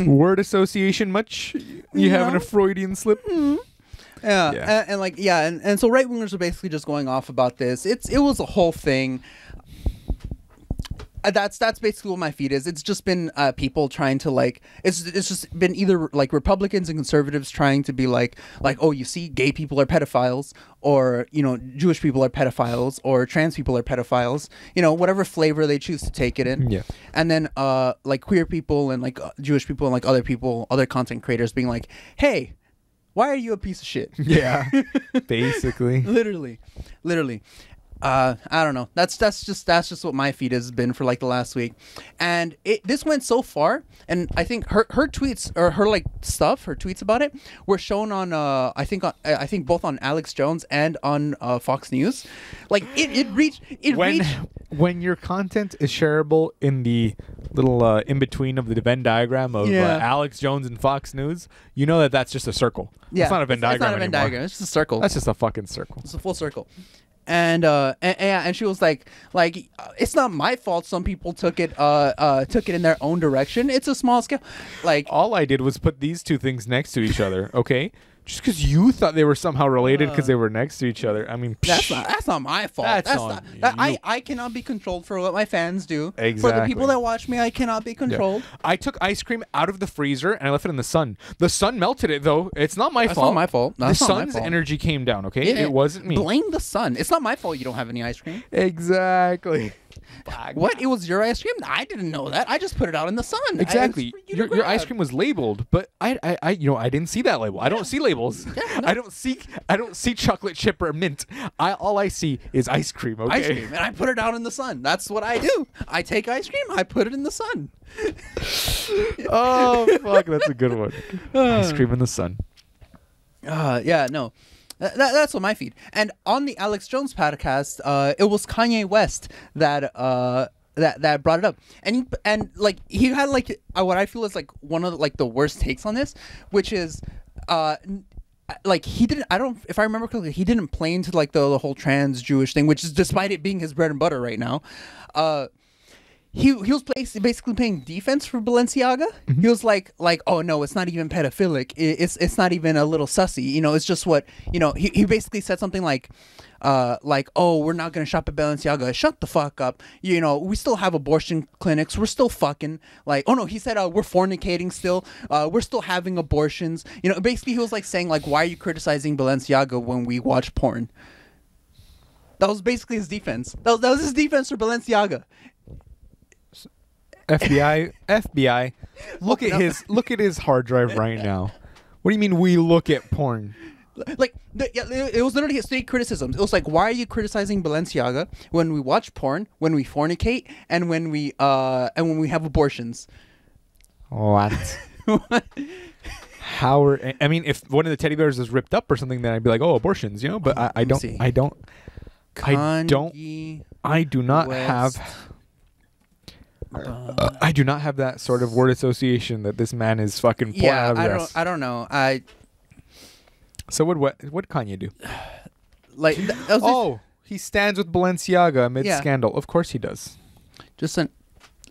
Word association much? You having a Freudian slip? Yeah. And so right wingers are basically just going off about this. It was a whole thing. That's basically what my feed is. It's just been people trying to like it's just been either like Republicans and conservatives trying to be like oh, you see, gay people are pedophiles, or you know, Jewish people are pedophiles, or trans people are pedophiles, you know, whatever flavor they choose to take it in. Yeah. And then like queer people and like Jewish people and like other content creators being like, hey, why are you a piece of shit? Yeah. Basically. Literally. I don't know. That's just what my feed has been for like the last week, and this went so far, and I think her tweets or her like stuff, her tweets about it were shown on I think both on Alex Jones and on Fox News. Like it reached. When your content is shareable in the little in between of the Venn diagram of Alex Jones and Fox News, you know that's just a circle. Yeah, it's not a Venn diagram. It's not a Venn diagram. It's just a circle. That's just a fucking circle. It's a full circle. And she was like it's not my fault some people took it in their own direction. It's a small scale. Like, all I did was put these two things next to each other, okay? Just because you thought they were somehow related because they were next to each other. I mean, that's not my fault. I cannot be controlled for what my fans do. Exactly. For the people that watch me, I cannot be controlled. Yeah. I took ice cream out of the freezer and I left it in the sun. The sun melted it, though. It's not my fault. That's not my fault. The sun's energy came down, okay? Yeah, it wasn't me. Blame the sun. It's not my fault you don't have any ice cream. Exactly. What? It was your ice cream? I didn't know that. I just put it out in the sun. Exactly. Your ice cream was labeled, but I didn't see that label. I don't see labels. Yeah, no. I don't see chocolate chip or mint. All I see is ice cream. Okay. Ice cream, and I put it out in the sun. That's what I do. I take ice cream, I put it in the sun. Oh fuck, that's a good one. Ice cream in the sun. Yeah, no. That's on my feed. And on the Alex Jones podcast, it was Kanye West that that brought it up. And like he had like what I feel is like one of the worst takes on this, which is like he didn't, I don't, if I remember correctly, he didn't play into like the whole trans Jewish thing, which is despite it being his bread and butter right now. He was basically playing defense for Balenciaga. Mm-hmm. He was like, oh no, it's not even pedophilic. It's not even a little sussy. You know, it's just what, you know, he basically said something like, oh, we're not gonna shop at Balenciaga. Shut the fuck up. You know, we still have abortion clinics. We're still fucking like, oh no, he said, we're fornicating still. We're still having abortions. You know, basically he was like saying like, why are you criticizing Balenciaga when we watch porn? That was basically his defense. That was his defense for Balenciaga. FBI, look at his hard drive right now. What do you mean we look at porn? Like it was literally his state criticisms. It was like, why are you criticizing Balenciaga when we watch porn, when we fornicate, and when we have abortions? What? How are, I mean, if one of the teddy bears is ripped up or something, then I'd be like, oh, abortions, you know. But I do not have. I do not have that sort of word association that this man is fucking pulling out of his ass. I don't know. So what Kanye do? Like he stands with Balenciaga amid scandal. Of course he does. Just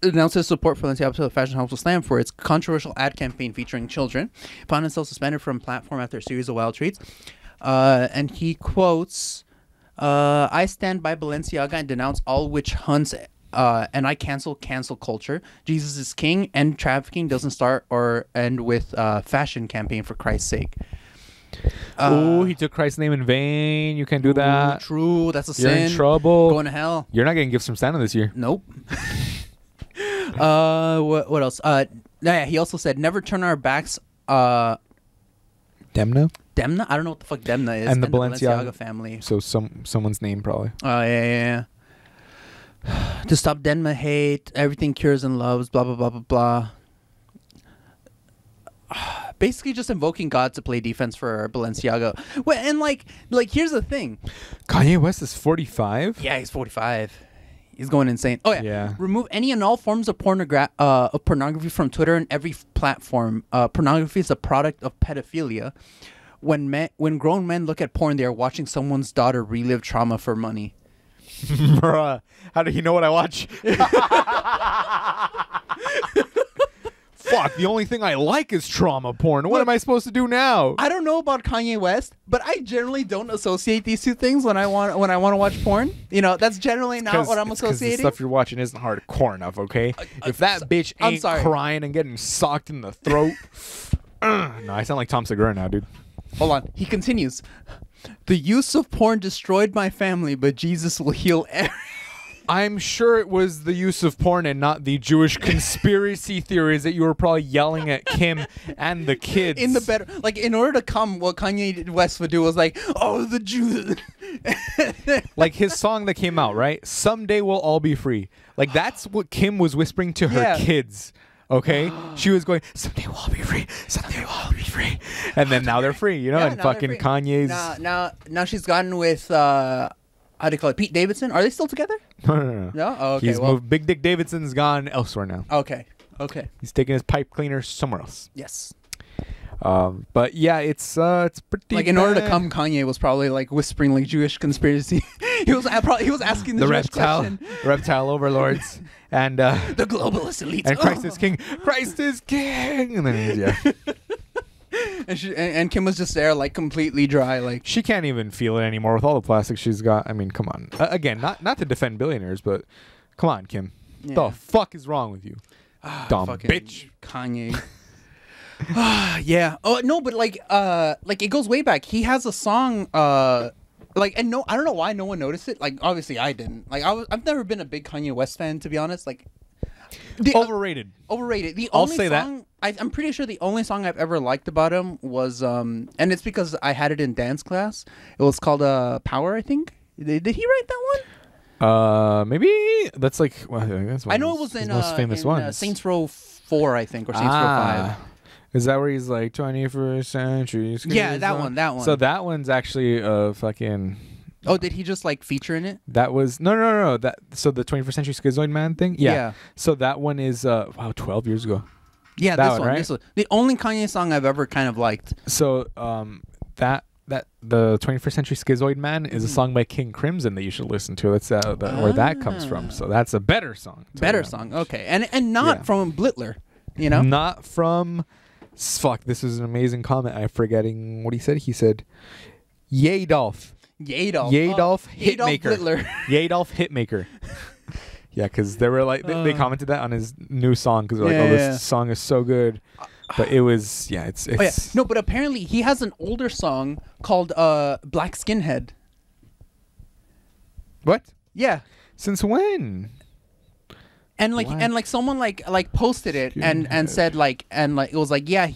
announced his support for Balenciaga episode of Fashion House will Slam for its controversial ad campaign featuring children. Found himself suspended from platform after a series of wild tweets. And he quotes, "I stand by Balenciaga and denounce all witch hunts." And I cancel culture. Jesus is king, and trafficking doesn't start or end with fashion campaign for Christ's sake. He took Christ's name in vain. You can't do that. True, that's a sin. You're in trouble. Going to hell. You're not getting gifts from Santa this year. Nope. What else? Yeah, he also said, never turn our backs. Demna? Demna? I don't know what the fuck Demna is. And the Balenciaga family. So someone's name probably. Oh, yeah. To stop Denma hate, everything cures and loves, blah, blah, blah, blah, blah. Basically just invoking God to play defense for Balenciaga. Well, and like here's the thing. Kanye West is 45? Yeah, he's 45. He's going insane. Oh, yeah. Remove any and all forms of pornography from Twitter and every platform. Pornography is a product of pedophilia. When grown men look at porn, they are watching someone's daughter relive trauma for money. Bruh, how do you know what I watch? Fuck, the only thing I like is trauma porn. What am I supposed to do now? I don't know about Kanye West, but I generally don't associate these two things when I want to watch porn. You know, that's generally not what I'm associating. The stuff you're watching isn't hardcore enough, okay? If that bitch ain't crying and getting socked in the throat. No, I sound like Tom Segura now, dude. Hold on. He continues. The use of porn destroyed my family, but Jesus will heal every... I'm sure it was the use of porn and not the Jewish conspiracy theories that you were probably yelling at Kim and the kids. In order to come, what Kanye West would do was like, oh, the Jews. Like his song that came out, right? Someday we'll all be free. Like that's what Kim was whispering to her kids. Okay, she was going, someday we'll all be free. Someday we'll all be free. And then now they're free, you know. And fucking Kanye's now she's gotten with how do you call it? Pete Davidson. Are they still together? No. Oh, okay. He's moved. Big Dick Davidson's gone elsewhere now. Okay. He's taking his pipe cleaner somewhere else. Yes. But yeah, it's pretty. Like in order to come, Kanye was probably like whispering like Jewish conspiracy. he was asking the Jewish question. Reptile overlords. And the globalist elites. And Christ is king. Christ is king. And then and Kim was just there like completely dry. Like she can't even feel it anymore with all the plastic she's got. I mean, come on. Again, not to defend billionaires, but come on, Kim. Yeah. The fuck is wrong with you? Dumb bitch. Kanye. Yeah. Oh no, but like it goes way back. He has a song Like, and no, I don't know why no one noticed it. Like, obviously I didn't. Like, I've never been a big Kanye West fan, to be honest. Like, Overrated. Overrated. The I'll only say song, I'm pretty sure the only song I've ever liked about him was and it's because I had it in dance class. It was called Power, I think. Did he write that one? Maybe that's like. Well, I know it was in most famous ones. Saints Row 4, I think, or Saints Row 5. Is that where he's like 21st century? Yeah, that one. So that one's actually fucking. Oh, did he just like feature in it? That was no. That so the 21st century schizoid man thing. Yeah. So that one is 12 years ago. Yeah, that this one. Right? This one. The only Kanye song I've ever kind of liked. So that the 21st century schizoid man is a song by King Crimson that you should listen to. That's where that comes from. So that's a better song. Better song. Okay, and not from Blittler. You know, not from. Fuck, this is an amazing comment. I'm forgetting what he said. He said, Yadolf. Yadolf Hitmaker. Yadolf Hitmaker. Yeah, because they were like, they commented that on his new song because they're like, this song is so good. But it was, it's. Oh, yeah. No, but apparently he has an older song called Black Skinhead. What? Yeah. Since when? And like someone like posted it and said like it was like Black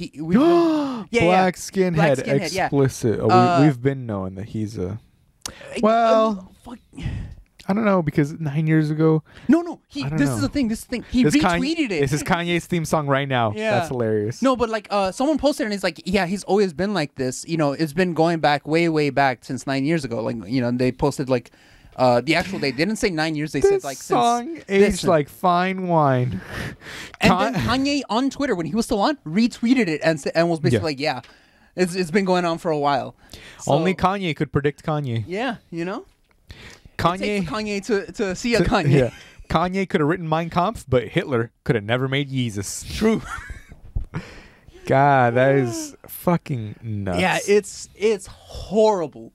Skinhead explicit. Oh, we've been knowing that he's a I don't know because 9 years ago. No. This is the thing. He retweeted it. This is Kanye's theme song right now. Yeah, that's hilarious. No, but like someone posted it and he's like, yeah, he's always been like this. You know, it's been going back way back since 9 years ago. Like they posted like. The actual they didn't say 9 years. They said like song aged like fine wine. And then Kanye on Twitter when he was still on retweeted it and was basically like, it's been going on for a while. So, only Kanye could predict Kanye. Yeah, you know. Kanye to see a Kanye. Yeah. Kanye could have written Mein Kampf, but Hitler could have never made Jesus. True. God, that is fucking nuts. Yeah, it's horrible.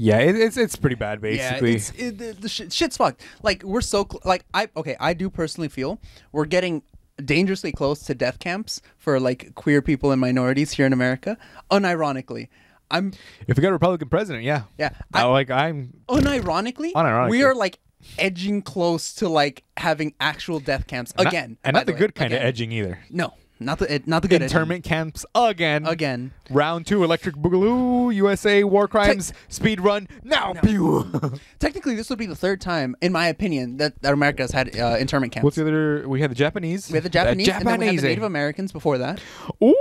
Yeah, it's pretty bad, basically. Yeah, the shit's fucked. Like we're so I do personally feel we're getting dangerously close to death camps for like queer people and minorities here in America. Unironically, if we got a Republican president, yeah. I'm unironically, we are like edging close to like having actual death camps again, and not the good kind of edging either. No. Not the good internment camps again. Again. Round 2, Electric Boogaloo, USA, War Crimes, Speed Run. Now. Technically, this would be the third time, in my opinion, that America has had internment camps. What's the other? We had the Japanese. We had the Japanese, and then we had the Native Americans before that. Ooh.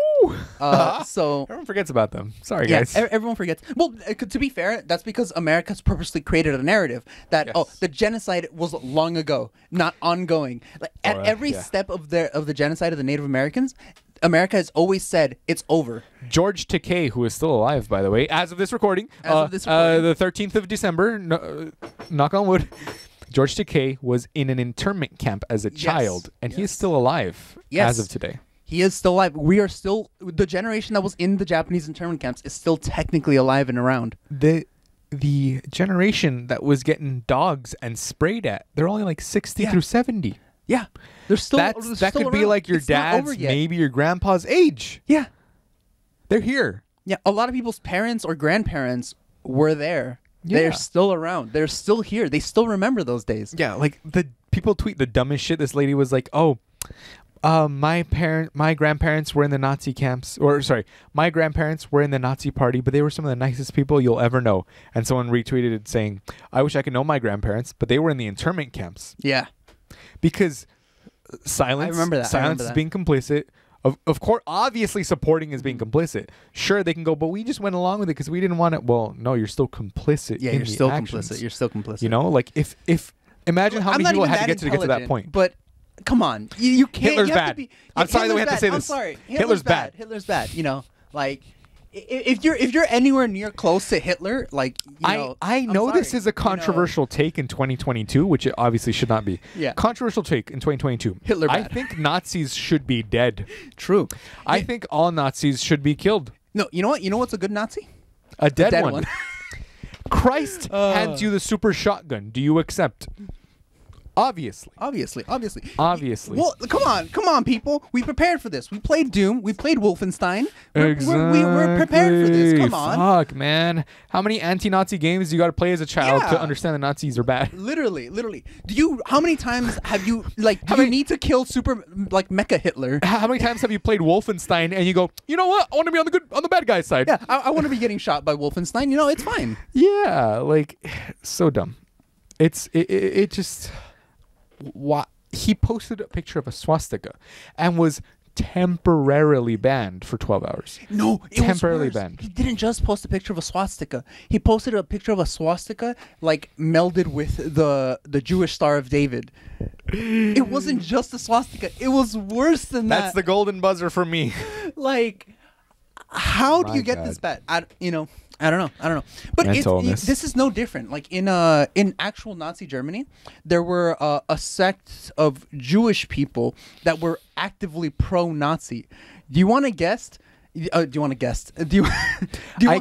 So everyone forgets about them. Sorry, guys. Everyone forgets. Well, to be fair, that's because America's purposely created a narrative that the genocide was long ago, not ongoing. Like at every step of the genocide of the Native Americans, America has always said it's over. George Takei, who is still alive, by the way, as of this recording, the 13th of December, knock on wood, George Takei was in an internment camp as a child, and he is still alive as of today. He is still alive. We are still, the generation that was in the Japanese internment camps is still technically alive and around. The generation that was getting dogs and sprayed at, they're only like 60 through 70. Yeah. They're still that could around. Be like your dad's, maybe your grandpa's age. Yeah. They're here. Yeah. A lot of people's parents or grandparents were there. Yeah. They're still around. They're still here. They still remember those days. Yeah. Like the people tweet the dumbest shit. This lady was like, my grandparents were in the Nazi camps, my grandparents were in the Nazi party, but they were some of the nicest people you'll ever know. And someone retweeted it saying, I wish I could know my grandparents, but they were in the internment camps. Yeah. Because silence, I remember that. Silence is being complicit. Of course, obviously supporting is being complicit. Sure, they can go, but we just went along with it because we didn't want it. Well, no, you're still complicit. Yeah, in you're still actions. complicit. You're still complicit. You know, like if imagine how many people had to get to that point. But come on, you can't. Hitler's bad. I'm sorry that we have to say this. I'm sorry. Hitler's bad. Hitler's bad. You know, like if you're anywhere near close to Hitler, like I know this is a controversial take in 2022, which it obviously should not be. Yeah, controversial take in 2022. Hitler bad. I think Nazis should be dead. True. I think all Nazis should be killed. No, you know what? You know what's a good Nazi? A dead one. Christ hands you the super shotgun. Do you accept? Obviously. Well, come on, people. We prepared for this. We played Doom. We played Wolfenstein. We're prepared for this. Come on. Fuck, man. How many anti-Nazi games do you got to play as a child to understand the Nazis are bad? Literally. How many times have you you need to kill Mecha Hitler? How many times have you played Wolfenstein and you go, you know what? I want to be on the bad guy's side. Yeah, I want to be getting shot by Wolfenstein. It's fine. Yeah, so dumb. It just. What he posted a picture of a swastika and was temporarily banned for 12 hours. No, it temporarily was worse. banned. He didn't just post a picture of a swastika. He posted a picture of a swastika melded with the Jewish Star of David. It wasn't just a swastika. It was worse than that. That's the golden buzzer for me. How do you get this bad? I don't know. But this is no different. In actual Nazi Germany, there were a sect of Jewish people that were actively pro-Nazi. Do you want to guess? I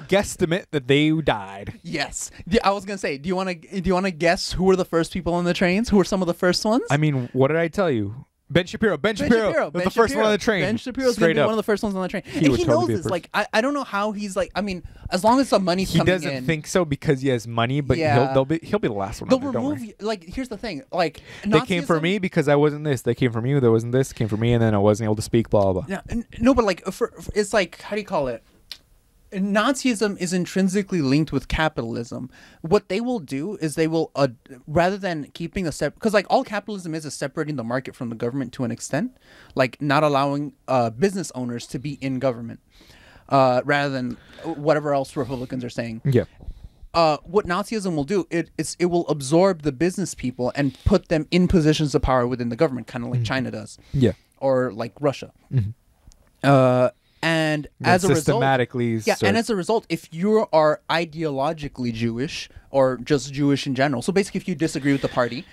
guesstimate that they died. Yes. I was gonna say. Do you want to guess who were the first people on the trains? Who were some of the first ones? I mean, what did I tell you? Ben Shapiro was the first one on the train. Ben Shapiro's going to be one of the first ones on the train. And he knows this. I don't know how he's as long as the money's coming in. He doesn't think so because he has money, but he'll be the last one. They'll remove you. Here's the thing. They came for me because I wasn't this. They came for me. There wasn't this. Came for me, and then I wasn't able to speak. Blah blah blah. No, but it's how do you call it? Nazism is intrinsically linked with capitalism. What they will do is they will, rather than keeping because all capitalism is separating the market from the government to an extent, not allowing business owners to be in government, rather than whatever else Republicans are saying. Yeah. What Nazism will do, it will absorb the business people and put them in positions of power within the government, kind of like China does. Yeah. Or like Russia. Mm-hmm. And as a result, and as a result, if you are ideologically Jewish or just Jewish in general, so basically if you disagree with the party,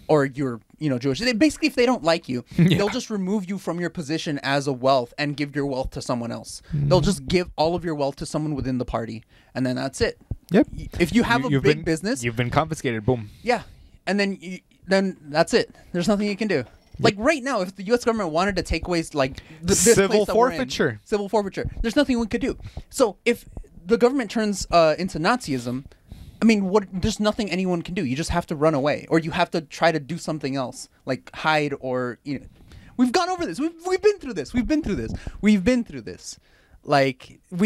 or you're Jewish, basically if they don't like you, they'll just remove you from your position as a wealth and give your wealth to someone else. They'll just give all of your wealth to someone within the party, and then that's it. Yep. If you have a big business, you've been confiscated. Boom. Yeah, and then that's it. There's nothing you can do. Right now, if the U.S. government wanted to take away this civil forfeiture, there's nothing we could do. So if the government turns into Nazism, there's nothing anyone can do. You just have to run away, or you have to try to do something else, like hide, or We've gone over this. We've been through this. We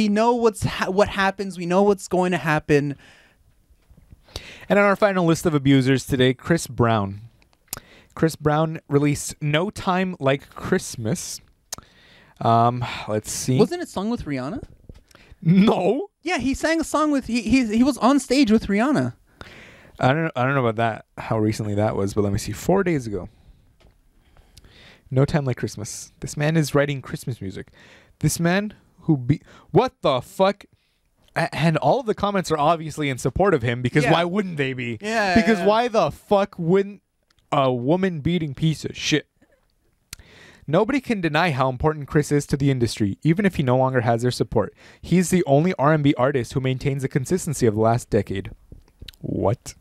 know what happens. We know what's going to happen. And on our final list of abusers today, Chris Brown. Chris Brown released No Time Like Christmas. Let's see. Wasn't it sung with Rihanna? No. Yeah, he sang a song with he was on stage with Rihanna. I don't know about that, how recently that was, but let me see. 4 days ago. No Time Like Christmas. This man is writing Christmas music. This man what the fuck? And all of the comments are obviously in support of him because why wouldn't they be? Yeah. Because why the fuck wouldn't a woman-beating piece of shit? Nobody can deny how important Chris is to the industry, even if he no longer has their support. He's the only R&B artist who maintains the consistency of the last decade. What?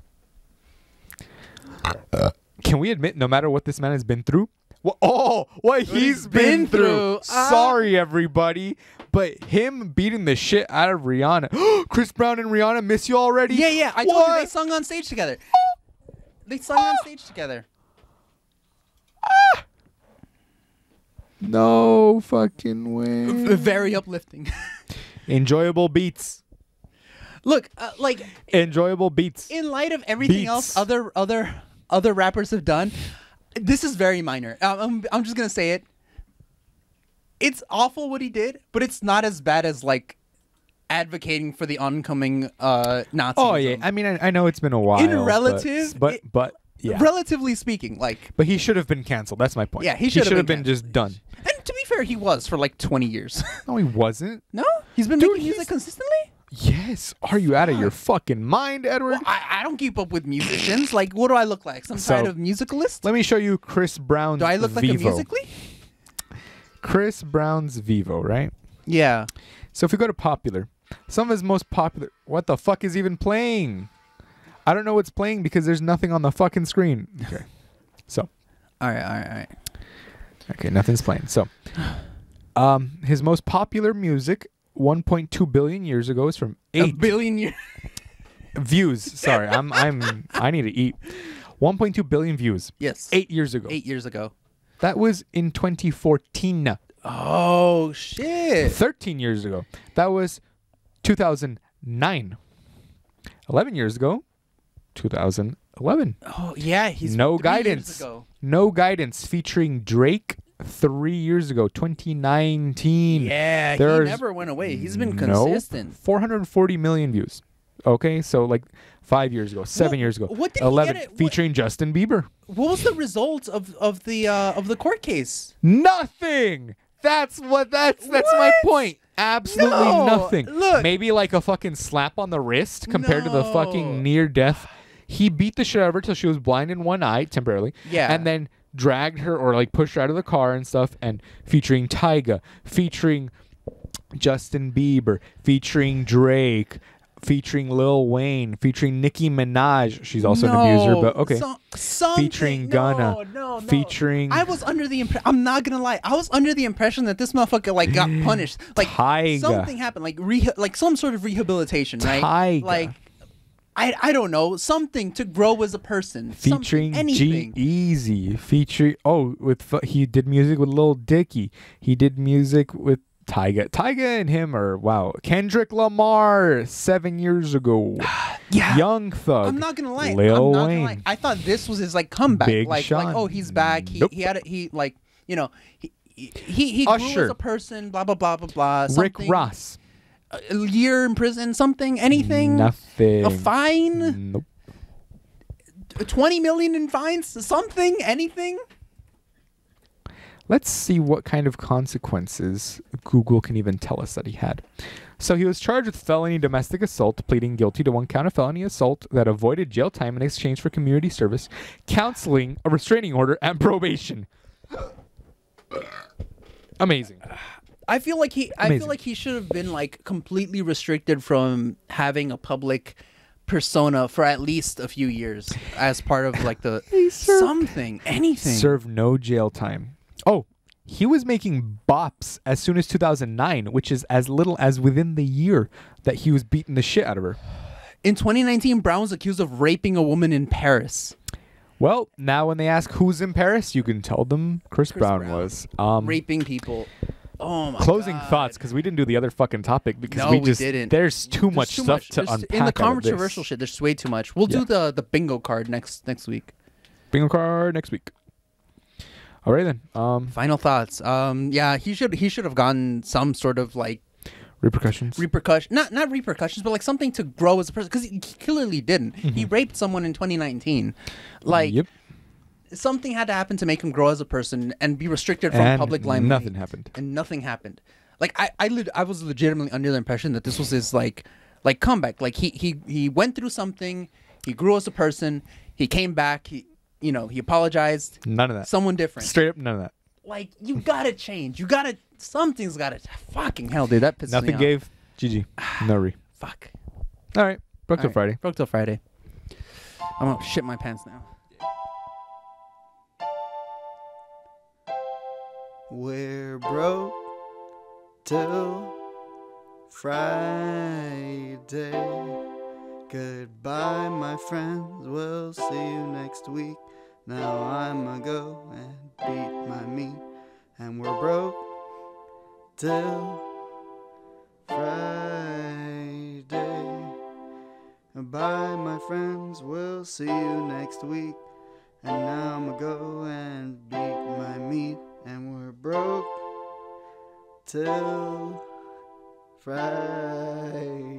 Can we admit, no matter what this man has been through? What he's been through. Sorry, everybody. But him beating the shit out of Rihanna. Chris Brown and Rihanna miss you already? Yeah. I told you they sung on stage together. No fucking way. Very uplifting. Enjoyable beats. Look, enjoyable beats. In light of everything else other rappers have done, this is very minor. I'm just gonna say it. It's awful what he did, but it's not as bad as advocating for the oncoming Nazism. Oh yeah, I know it's been a while. In relative, but yeah. Relatively speaking, But he should have been canceled. That's my point. Yeah, he should have been just done. And to be fair, he was for 20 years. No, he wasn't. No, he's been making music consistently. Yes. Are you out of your fucking mind, Edward? Well, I don't keep up with musicians. What do I look like? Some kind of musicalist? Let me show you Chris Brown's Do I look like a musically? Chris Brown's Vivo, right? Yeah. So if we go to popular, some of his most popular... What the fuck is even playing? I don't know what's playing because there's nothing on the fucking screen. Okay. So. All right. Okay, nothing's playing. So, his most popular music, 1.2 billion years ago, is from 8 A billion years. views. Sorry, I need to eat. 1.2 billion views. Yes. 8 years ago. 8 years ago. That was in 2014. Oh shit. 13 years ago. That was 2009. 11 years ago, 2011. Oh yeah, he's No 3 Guidance. years ago. No Guidance featuring Drake 3 years ago, 2019. Yeah, he never went away. He's been consistent. 440 million views. Okay, so like 5 years ago, 7 years ago, what did 11 he get featuring Justin Bieber. What was the result of the court case? Nothing. That's my point. Absolutely nothing. Look. Maybe like a fucking slap on the wrist compared to the fucking near death. He beat the shit out of her till she was blind in one eye temporarily. Yeah. And then dragged her or like pushed her out of the car and stuff, and featuring Tyga, featuring Justin Bieber, featuring Drake, featuring Lil Wayne, featuring Nicki Minaj. She's also an abuser, but okay. Featuring Gunna. No. Featuring I was under the impression. I'm not gonna lie. I was under the impression that this motherfucker like got punished. Like Tyga. something happened. Like some sort of rehabilitation, right? Tyga. Like I don't know, something to grow as a person. Featuring anything. G-Eazy. Featuring he did music with Lil Dicky. He did music with Tyga and him are Kendrick Lamar 7 years ago. Yeah. Young Thug. I'm not gonna lie. Lil Wayne. I thought this was his like comeback. Big like Sean. oh, he's back. He Nope. he grew Usher. as a person. Blah blah blah blah blah. Rick Something. Ross. A year in prison. Something. Anything. Nothing. A fine. Nope. 20 million in fines. Something. Anything. Let's see what kind of consequences Google can even tell us that he had. So he was charged with felony domestic assault, pleading guilty to one count of felony assault that avoided jail time in exchange for community service, counseling, a restraining order, and probation. Amazing. I feel like he should have been like completely restricted from having a public persona for at least a few years as part of like the anything. Serve no jail time. Oh, he was making bops as soon as 2009, which is as little as within the year that he was beating the shit out of her. In 2019, Brown was accused of raping a woman in Paris. Well, now when they ask who's in Paris, you can tell them Chris Brown was. Raping people. Oh my Closing God. thoughts, because we didn't do the other fucking topic because No, we we just didn't. there's too much stuff to unpack. In the out of controversial this. shit, there's way too much. We'll do the bingo card next week. Bingo card next week. All right then. Final thoughts. Yeah, he should have gotten some sort of like Repercussions. Not repercussions, but like something to grow as a person, because he clearly didn't. Mm-hmm. He raped someone in 2019. Like, yep. something had to happen to make him grow as a person and be restricted from public limelight. Nothing happened. And nothing happened. Like I was legitimately under the impression that this was his like comeback. Like he went through something. He grew as a person. He came back. He apologized. None of that. Someone different. Straight up, none of that. Like, you gotta change. Something's gotta. Fucking hell, dude. That pisses me Nothing off. gave. GG. No re. Fuck. All right. Broke till All right. Friday. Broke till Friday. I'm gonna shit my pants now. We're broke till Friday. Goodbye, my friends. We'll see you next week. Now I'ma go and beat my meat. And we're broke till Friday. Bye, my friends. We'll see you next week. And now I'ma go and beat my meat. And we're broke till Friday.